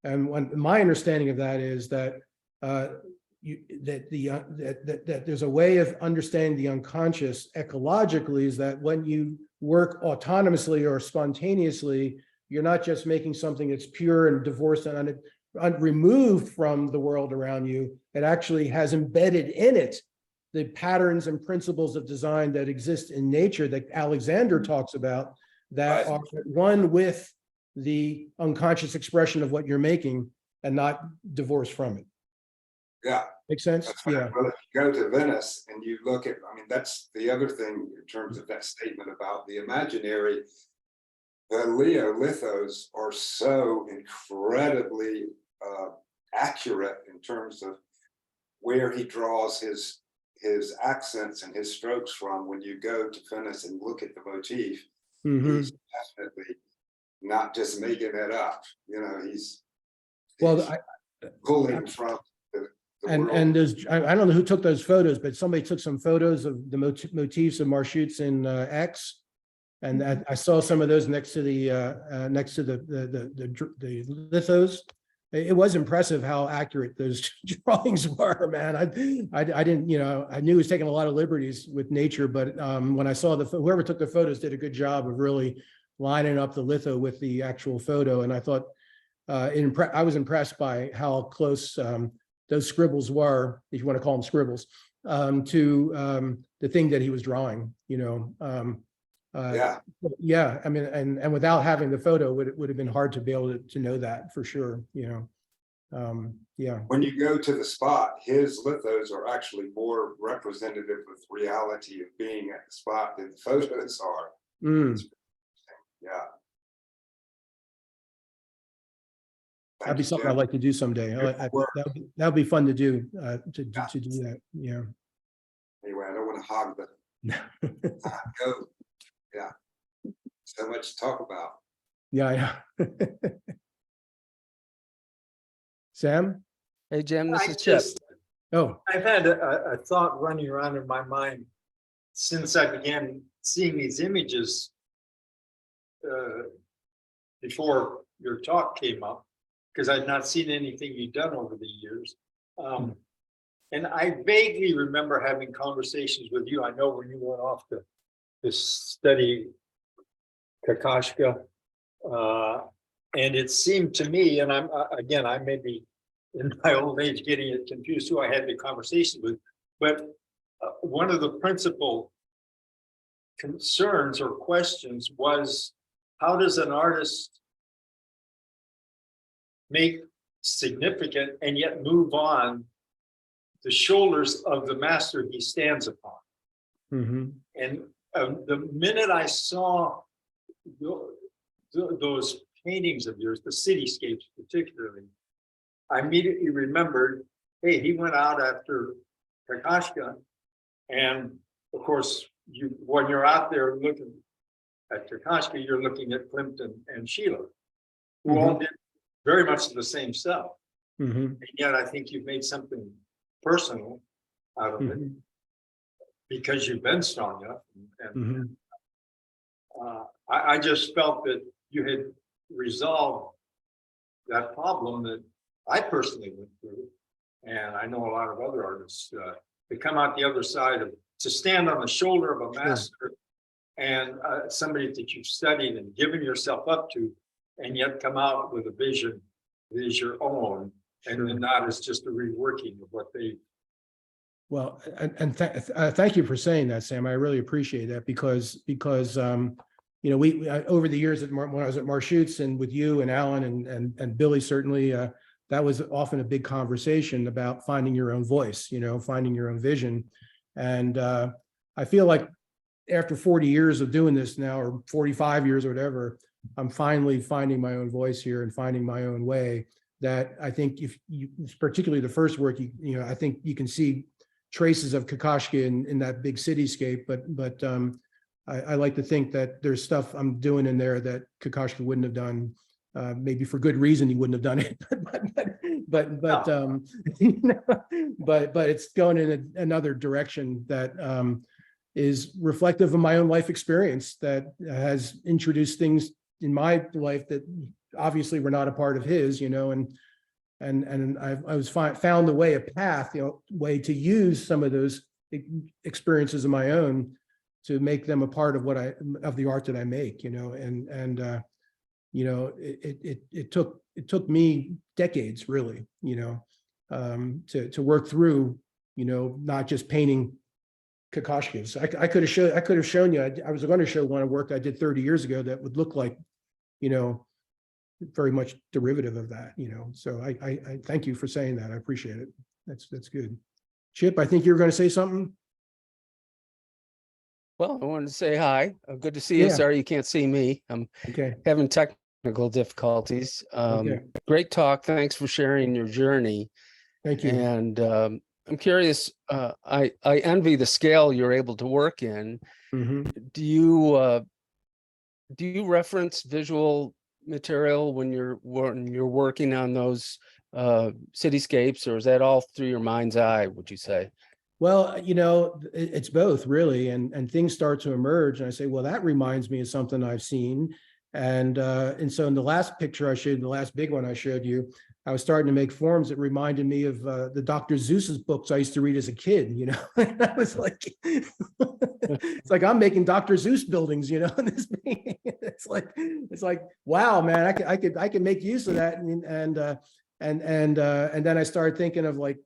And my understanding of that is that that there's a way of understanding the unconscious ecologically, is that when you work autonomously or spontaneously, you're not just making something that's pure and divorced and removed from the world around you. It actually has embedded in it the patterns and principles of design that exist in nature that Alexander talks about, that are one with the unconscious expression of what you're making and not divorced from it. Yeah. Makes sense? That's right. Yeah. Well, if you go to Venice and you look at, I mean, that's the other thing in terms of that statement about the imaginary. The Leo lithos are so incredibly accurate in terms of where he draws his accents and his strokes from. When you go to Venice and look at the motif, he's definitely not just making it up. You know, he's Well, pulling from the world. and there's, I don't know who took those photos, but somebody took some photos of the motifs of Marchutz in X. And I saw some of those next to the lithos. It was impressive how accurate those drawings were, man. I didn't, you know, I knew he was taking a lot of liberties with nature, but when I saw whoever took the photos did a good job of really lining up the litho with the actual photo. And I thought, I was impressed by how close those scribbles were, if you want to call them scribbles, to the thing that he was drawing, you know. Yeah, I mean, and without having the photo, it would have been hard to be able to know that for sure, you know. Yeah. When you go to the spot, his lithos are actually more representative of reality of being at the spot than the photos are. Yeah. That'd be something I'd like to do someday. That'd be fun to do, to do that. Yeah. Anyway, I don't want to hog the go. Yeah. So much to talk about. Yeah. Sam? Hey, Jim, this is Chip. Oh, I've had a thought running around in my mind since I began seeing these images before your talk came up, because I'd not seen anything you'd done over the years. And I vaguely remember having conversations with you. I know when you went off to study Kokoschka, and it seemed to me, and I'm again, I may be in my old age getting it confused who I had the conversation with, but one of the principal concerns or questions was, how does an artist make significant and yet move on the shoulders of the master he stands upon? And the minute I saw those paintings of yours, the cityscapes particularly, I immediately remembered, hey, he went out after Kokoschka, and of course, when you're out there looking at Kokoschka, you're looking at Klimt and Sheila, who all did very much the same stuff. And yet I think you've made something personal out of it because you've been strong enough. And I just felt that you had resolved that problem that I personally went through. And I know a lot of other artists that come out the other side of, to stand on the shoulder of a master and somebody that you've studied and given yourself up to, and yet come out with a vision that is your own, and not as just a reworking of what they. Well, and thank you for saying that, Sam. I really appreciate that because you know, we over the years when I was at Marchutz and with you and Alan and Billy, certainly that was often a big conversation about finding your own voice, you know, finding your own vision. And I feel like after 40 years of doing this now, or 45 years or whatever, I'm finally finding my own voice here and finding my own way. That I think if you, particularly the first work, you know, I think you can see traces of Kokoschka in that big cityscape, but I like to think that there's stuff I'm doing in there that Kokoschka wouldn't have done. Maybe for good reason he wouldn't have done it, but it's going in another direction that is reflective of my own life experience, that has introduced things in my life that obviously were not a part of his, you know, and I found a path, you know, way to use some of those experiences of my own to make them a part of of the art that I make, you know, and you know, it took me decades, really, you know, to work through, you know, not just painting Kokoschkas. I could have shown you. I was going to show one work I did 30 years ago that would look like, you know, very much derivative of that, you know. So I thank you for saying that. I appreciate it. That's good. Chip, I think you're going to say something. Well, I wanted to say hi. Good to see you. Yeah. Sorry you can't see me. I'm Okay. having technical difficulties. Okay. Great talk. Thanks for sharing your journey. Thank you. And I'm curious, I envy the scale you're able to work in. Mhm. Do you reference visual material when you're working on those cityscapes, or is that all through your mind's eye, would you say? Well, it's both really, and things start to emerge, and I say, well, that reminds me of something I've seen, and so in the last picture I showed, the last big one I showed you, I was starting to make forms that reminded me of the Dr. Seuss's books I used to read as a kid. And I was like, it's like I'm making Dr. Seuss buildings, in this painting. It's like, wow, man, I could make use of that, and then I started thinking of like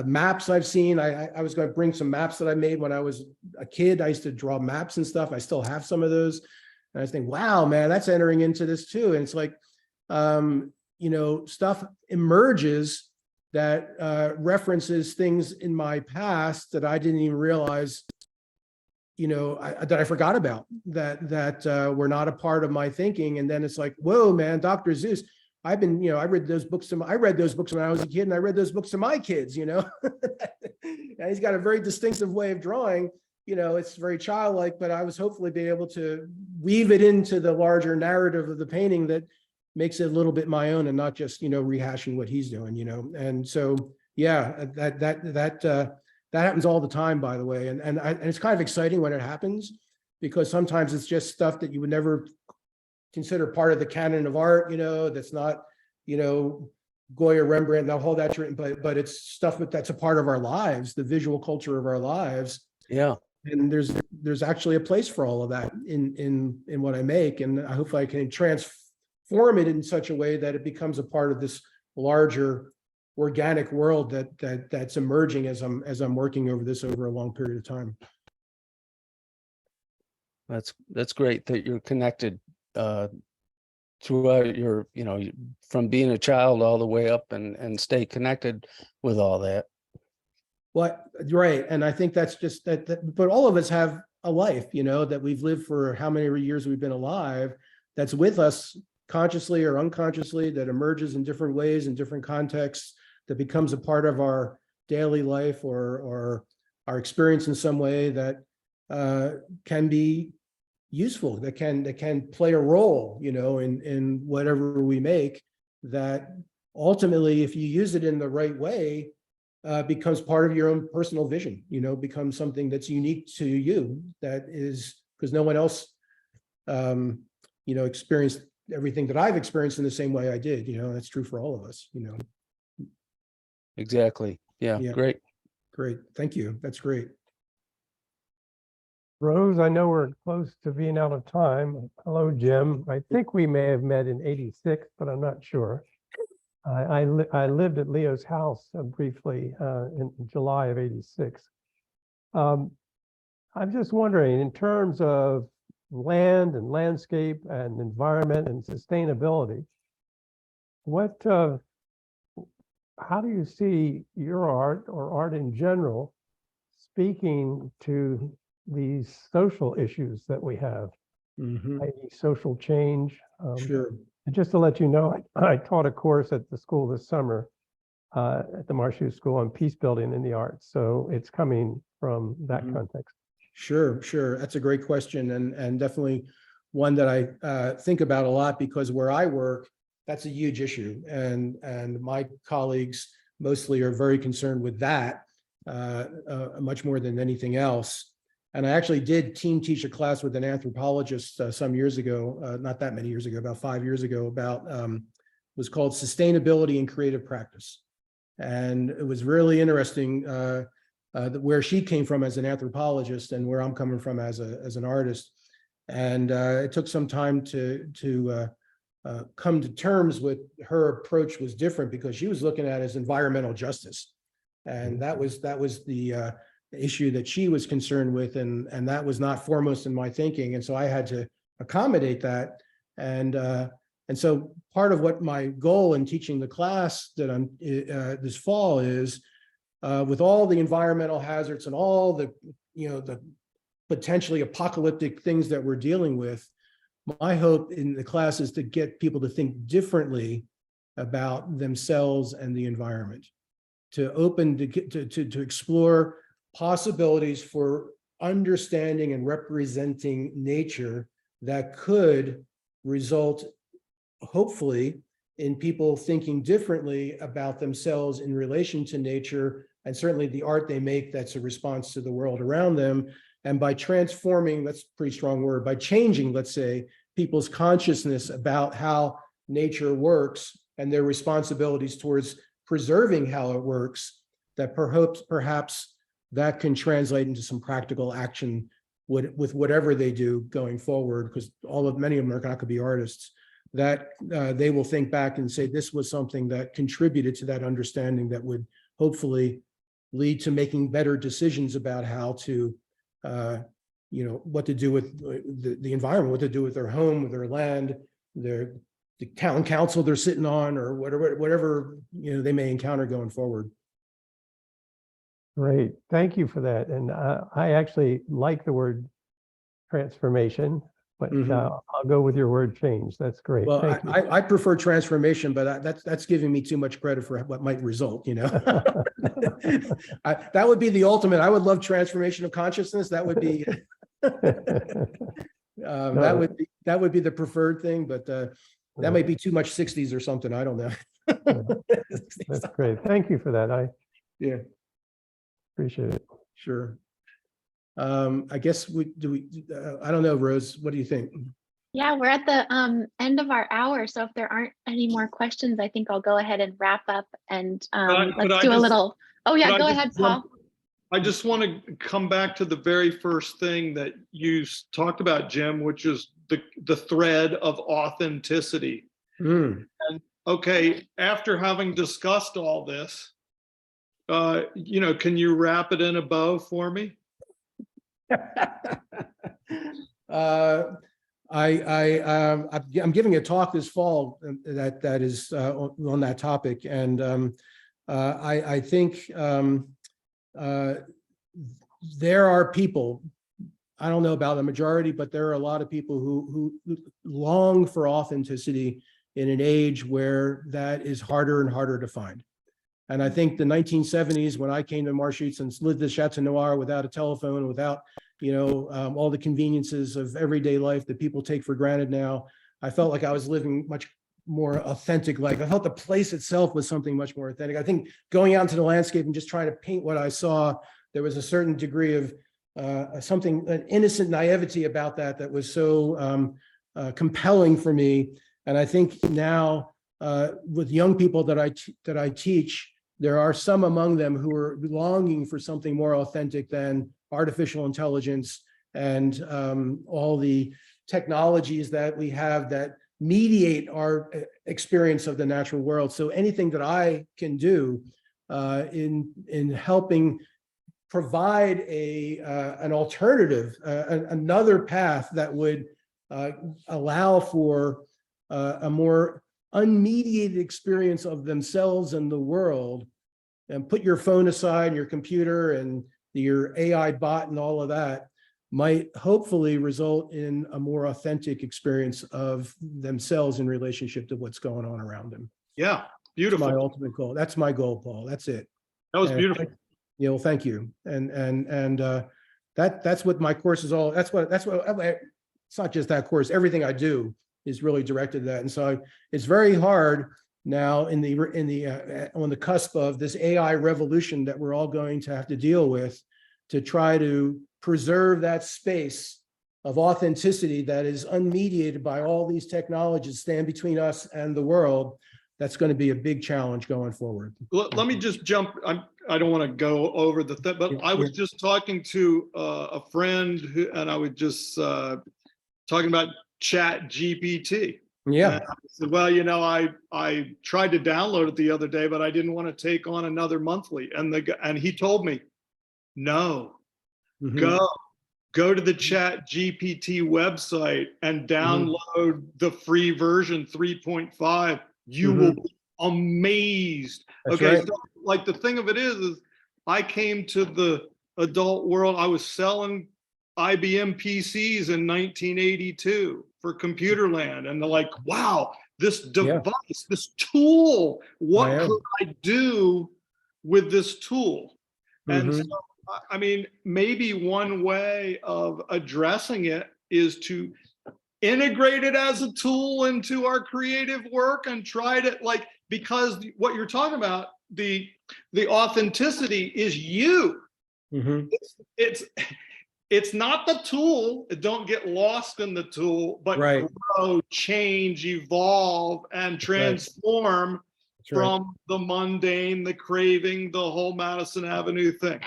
maps I've seen. I was going to bring some maps that I made when I was a kid. I used to draw maps and stuff. I still have some of those. And I was thinking, wow, man, that's entering into this too. And it's like, stuff emerges that references things in my past that I didn't even realize, that I forgot about, that were not a part of my thinking. And then it's like, whoa, man, Dr. Seuss. I read those books when I was a kid, and I read those books to my kids, And he's got a very distinctive way of drawing, it's very childlike, but I was hopefully be able to weave it into the larger narrative of the painting that makes it a little bit my own and not just, rehashing what he's doing, And so, yeah, that happens all the time, by the way. And it's kind of exciting when it happens, because sometimes it's just stuff that you would never consider part of the canon of art, that's not, Goya, Rembrandt, now all that's written, but it's stuff that's a part of our lives, the visual culture of our lives. Yeah. And there's actually a place for all of that in what I make. And I hope I can transform it in such a way that it becomes a part of this larger organic world that's emerging as I'm working over a long period of time. That's great that you're connected throughout your, from being a child all the way up and stay connected with all that. Well, right. And I think that's just but all of us have a life, that we've lived for how many years we've been alive, that's with us consciously or unconsciously, that emerges in different ways, in different contexts, that becomes a part of our daily life or our experience in some way that can be useful, that can play a role, in whatever we make, that ultimately, if you use it in the right way, becomes part of your own personal vision, becomes something that's unique to you, that is, because no one else, experienced everything that I've experienced in the same way I did, that's true for all of us, Exactly. Yeah. Great. Great. Thank you. That's great. Rose, I know we're close to being out of time. Hello, Jim. I think we may have met in '86, but I'm not sure. I lived at Leo's house briefly in July of '86. I'm just wondering, in terms of land and landscape and environment and sustainability, how do you see your art or art in general speaking to these social issues that we have, i.e. social change? Sure. And just to let you know, I taught a course at the school this summer at the Marchutz School on peace building in the arts. So it's coming from that context. Sure. That's a great question, and definitely one that I think about a lot, because where I work, that's a huge issue. And my colleagues mostly are very concerned with that, much more than anything else. And I actually did team teach a class with an anthropologist some years ago, not that many years ago, about 5 years ago, about was called Sustainability in Creative Practice. And it was really interesting where she came from as an anthropologist and where I'm coming from as an artist. And it took some time to come to terms with her approach was different, because she was looking at it as environmental justice. And that was the issue that she was concerned with, and that was not foremost in my thinking. And so I had to accommodate that. And so part of what my goal in teaching the class that I'm this fall is with all the environmental hazards and all the, the potentially apocalyptic things that we're dealing with, my hope in the class is to get people to think differently about themselves and the environment, to explore possibilities for understanding and representing nature that could result, hopefully, in people thinking differently about themselves in relation to nature, and certainly the art they make that's a response to the world around them. And by transforming, that's a pretty strong word, by changing, let's say, people's consciousness about how nature works and their responsibilities towards preserving how it works, that perhaps that can translate into some practical action with whatever they do going forward, because many of them are not going to be artists, that they will think back and say, this was something that contributed to that understanding that would hopefully lead to making better decisions about how to, what to do with the environment, what to do with their home, with their land, the town council they're sitting on, or whatever they may encounter going forward. Great, thank you for that. And I actually like the word transformation, but I'll go with your word change. That's great. Well, Thank you. I prefer transformation, but that's giving me too much credit for what might result. That would be the ultimate. I would love transformation of consciousness. That would be that would be the preferred thing, but that might be too much 60s or something. I don't know. That's great. Thank you for that. Yeah, appreciate it. sure. I guess I don't know, Rose, what do you think? Yeah, we're at the end of our hour. So if there aren't any more questions, I think I'll go ahead and wrap up and let's do a little. Oh yeah, go ahead, Paul. I just want to come back to the very first thing that you talked about, Jim, which is the thread of authenticity. And okay, after having discussed all this, can you wrap it in a bow for me? I'm giving a talk this fall that is on that topic, and I think there are people, I don't know about the majority, but there are a lot of people who long for authenticity in an age where that is harder and harder to find. And I think the 1970s, when I came to Marchutz and lived at Chateau Noir without a telephone, without all the conveniences of everyday life that people take for granted now, I felt like I was living much more authentic life. I felt the place itself was something much more authentic. I think going out into the landscape and just trying to paint what I saw, there was a certain degree of an innocent naivety about that was so compelling for me. And I think now with young people that I teach, there are some among them who are longing for something more authentic than artificial intelligence and all the technologies that we have that mediate our experience of the natural world. So anything that I can do in helping provide an alternative, another path that would allow for a more unmediated experience of themselves and the world, and put your phone aside, your computer and your AI bot and all of that, might hopefully result in a more authentic experience of themselves in relationship to what's going on around them. Yeah, beautiful. That's my ultimate goal. That's my goal, Paul. That's it. That was beautiful. Thank you. And that's what my course is all. That's what. It's not just that course. Everything I do is really directed at that. And so it's very hard now on the cusp of this AI revolution that we're all going to have to deal with, to try to preserve that space of authenticity that is unmediated by all these technologies stand between us and the world. That's going to be a big challenge going forward. Let me just jump. I don't want to go over but I was just talking to a friend and I was just talking about Chat GPT. Yeah. And I said, well, I tried to download it the other day, but I didn't want to take on another monthly. And he told me, no, go to the Chat GPT website and download the free version 3.5. You will be amazed. That's okay, right. so like the thing of it is I came to the adult world. I was selling IBM PCs in 1982 for Computerland, and they're like, wow, this device, this tool, what could I do with this tool? And so, I mean, maybe one way of addressing it is to integrate it as a tool into our creative work and try to, like, because what you're talking about, the authenticity is you. It's not the tool. Don't get lost in the tool, but grow, change, evolve, and transform from the mundane, the craving, the whole Madison Avenue thing.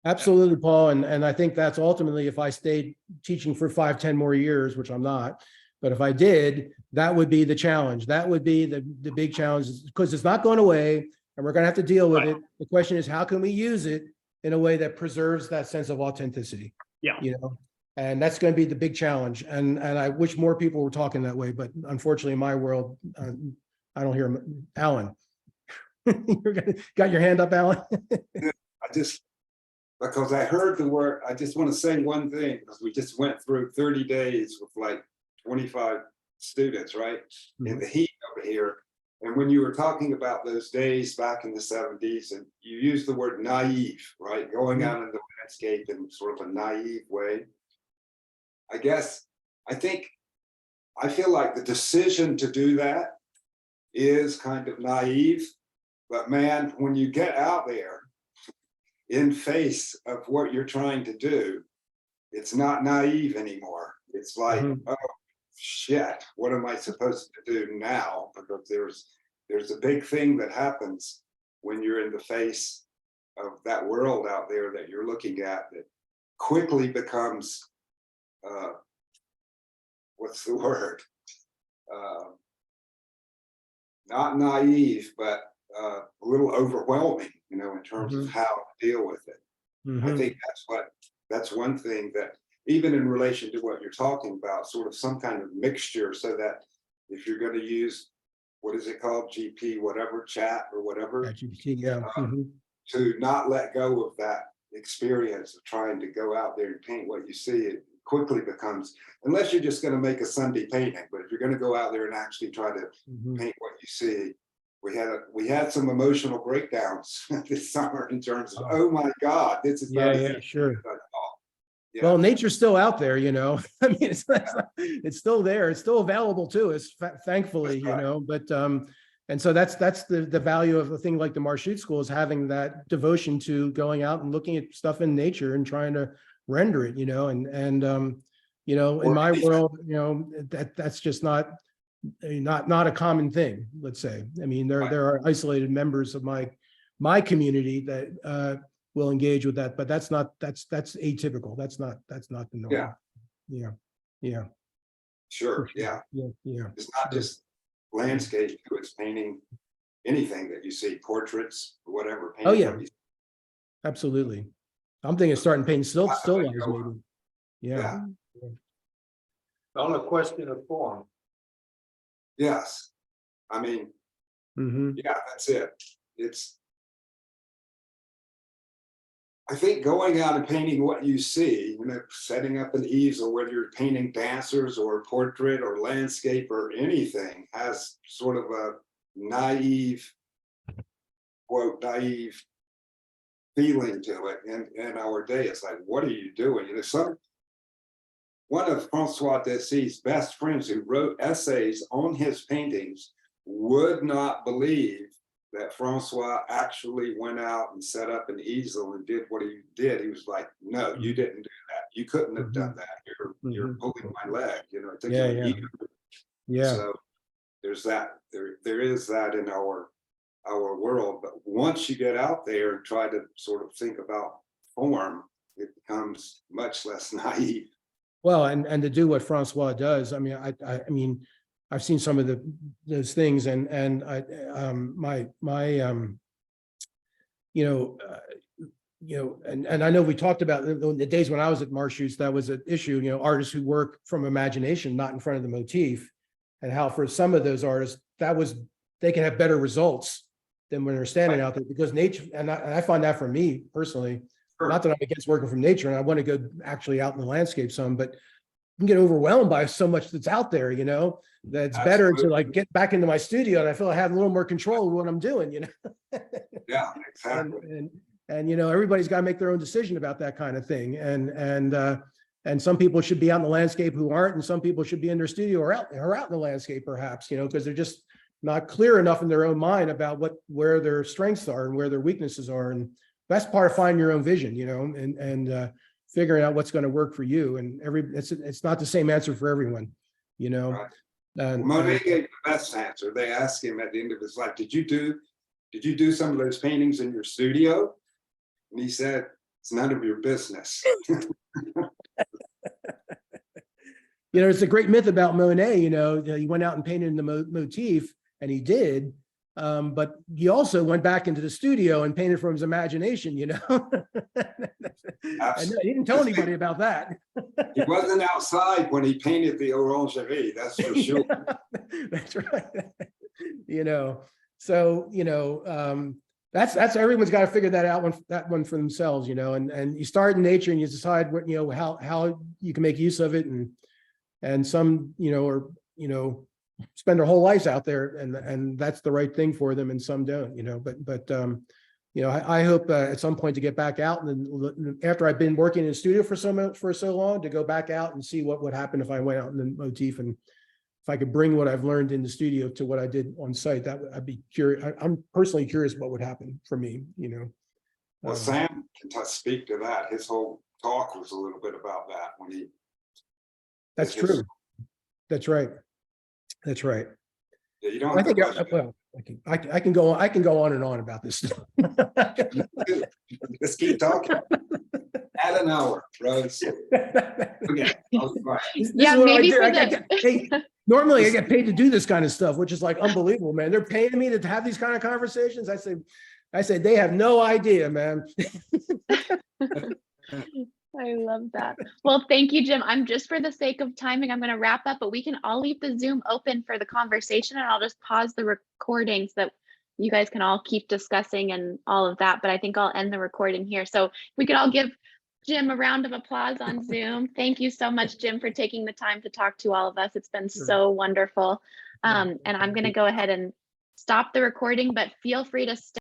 Absolutely, Paul. And I think that's ultimately, if I stayed teaching for 5-10 more years, which I'm not, but if I did, that would be the challenge. That would be the big challenge, because it's not going away and we're going to have to deal with it. The question is, how can we use it in a way that preserves that sense of authenticity? Yeah. You know, and that's going to be the big challenge. And I wish more people were talking that way, but unfortunately in my world, I don't hear Alan. Got your hand up, Alan? Because I heard the word, I just want to say one thing, because we just went through 30 days with like 25 students, right? In the heat over here. And when you were talking about those days back in the 70s, and you used the word naive, right? Going out in the landscape in sort of a naive way. I feel like the decision to do that is kind of naive, but man, when you get out there in face of what you're trying to do, it's not naive anymore. It's like, oh shit, what am I supposed to do now? Because there's a big thing that happens when you're in the face of that world out there that you're looking at that quickly becomes, what's the word? Not naive, but a little overwhelming, you know, in terms of how to deal with it. I think that's one thing that, even in relation to what you're talking about, sort of some kind of mixture, so that if you're going to use, what is it called, GP, whatever, chat or whatever, GPT, to not let go of that experience of trying to go out there and paint what you see. It quickly becomes, unless you're just going to make a Sunday painting, but if you're going to go out there and actually try to paint what you see, we had some emotional breakdowns this summer in terms of, oh my God, this is sure. Well, nature's still out there, you know. I mean, it's still there. It's still available to us, thankfully, you know. But and so that's the value of a thing like the Marchutz School, is having that devotion to going out and looking at stuff in nature and trying to render it, you know. And you know, in my world, you know, that's just not a common thing, let's say. I mean, there are isolated members of my community that will engage with that, but that's atypical. That's not the norm. Yeah. Sure. Yeah. It's not just landscape, it's painting anything that you see, portraits, whatever. Oh yeah, absolutely. I'm thinking of starting painting still lives, maybe. Yeah. On a question of form. Yes. I mean, yeah, that's it. I think going out and painting what you see, you know, setting up an easel, whether you're painting dancers or portrait or landscape or anything, has sort of a naive, quote, naive feeling to it in our day. It's like, what are you doing? You know, one of Francois Dessy's best friends who wrote essays on his paintings would not believe that Francois actually went out and set up an easel and did what he did. He was like, no, you didn't do that. You couldn't have done that. You're pulling my leg, you know. It took you So there's that, there is that in our world. But once you get out there and try to sort of think about form, it becomes much less naive. Well, and to do what Francois does, I mean, I mean, I've seen some of those things, and my and I know we talked about the days when I was at Marchutz, that was an issue, you know, artists who work from imagination, not in front of the motif, and how for some of those artists they can have better results than when they're standing out there, because nature, and I find that for me personally, Sure. not that I'm against working from nature and I want to go actually out in the landscape some, but you can get overwhelmed by so much that's out there, you know, that it's better to Absolutely. like get back into my studio and I feel I have a little more control of what I'm doing, you know? Yeah, And, exactly. and, you know, everybody's got to make their own decision about that kind of thing. And some people should be out in the landscape who aren't, and some people should be in their studio or out in the landscape perhaps, you know, because they're just not clear enough in their own mind about where their strengths are and where their weaknesses are. And that's part of finding your own vision, you know, and figuring out what's going to work for you. And it's not the same answer for everyone, you know. Right. And, Monet gave the best answer. They asked him at the end of his life, did you do some of those paintings in your studio? And he said, it's none of your business. you know, it's a great myth about Monet, you know, he went out and painted the motif, and he did. But he also went back into the studio and painted from his imagination, you know. And he didn't tell anybody about that. He wasn't outside when he painted the Orangerie, that's for sure. That's right. You know, so, you know, that's everyone's got to figure that one for themselves, you know, and you start in nature and you decide what, you know, how you can make use of it. And some, you know, or, you know, spend their whole lives out there, and that's the right thing for them, and some don't, you know, but you know, I hope at some point to get back out, and then after I've been working in the studio for so long, to go back out and see what would happen if I went out in the motif, and if I could bring what I've learned in the studio to what I did on site. That I'd be curious. I'm personally curious what would happen for me, you know. Well, Sam can speak to that. His whole talk was a little bit about that when he. That's true. That's right. That's right. Yeah, you don't. I think well, I can go on and on about this stuff. Let's keep talking. Add an hour, Rose. Okay. Yeah, maybe for hey, normally I get paid to do this kind of stuff, which is like unbelievable, man. They're paying me to have these kind of conversations. I say they have no idea, man. I love that. Well, thank you, Jim. I'm just, for the sake of timing, I'm going to wrap up, but we can all leave the Zoom open for the conversation, and I'll just pause the recording so that you guys can all keep discussing and all of that. But I think I'll end the recording here. So we could all give Jim a round of applause on Zoom. Thank you so much, Jim, for taking the time to talk to all of us. It's been so wonderful. And I'm going to go ahead and stop the recording, but feel free to stay.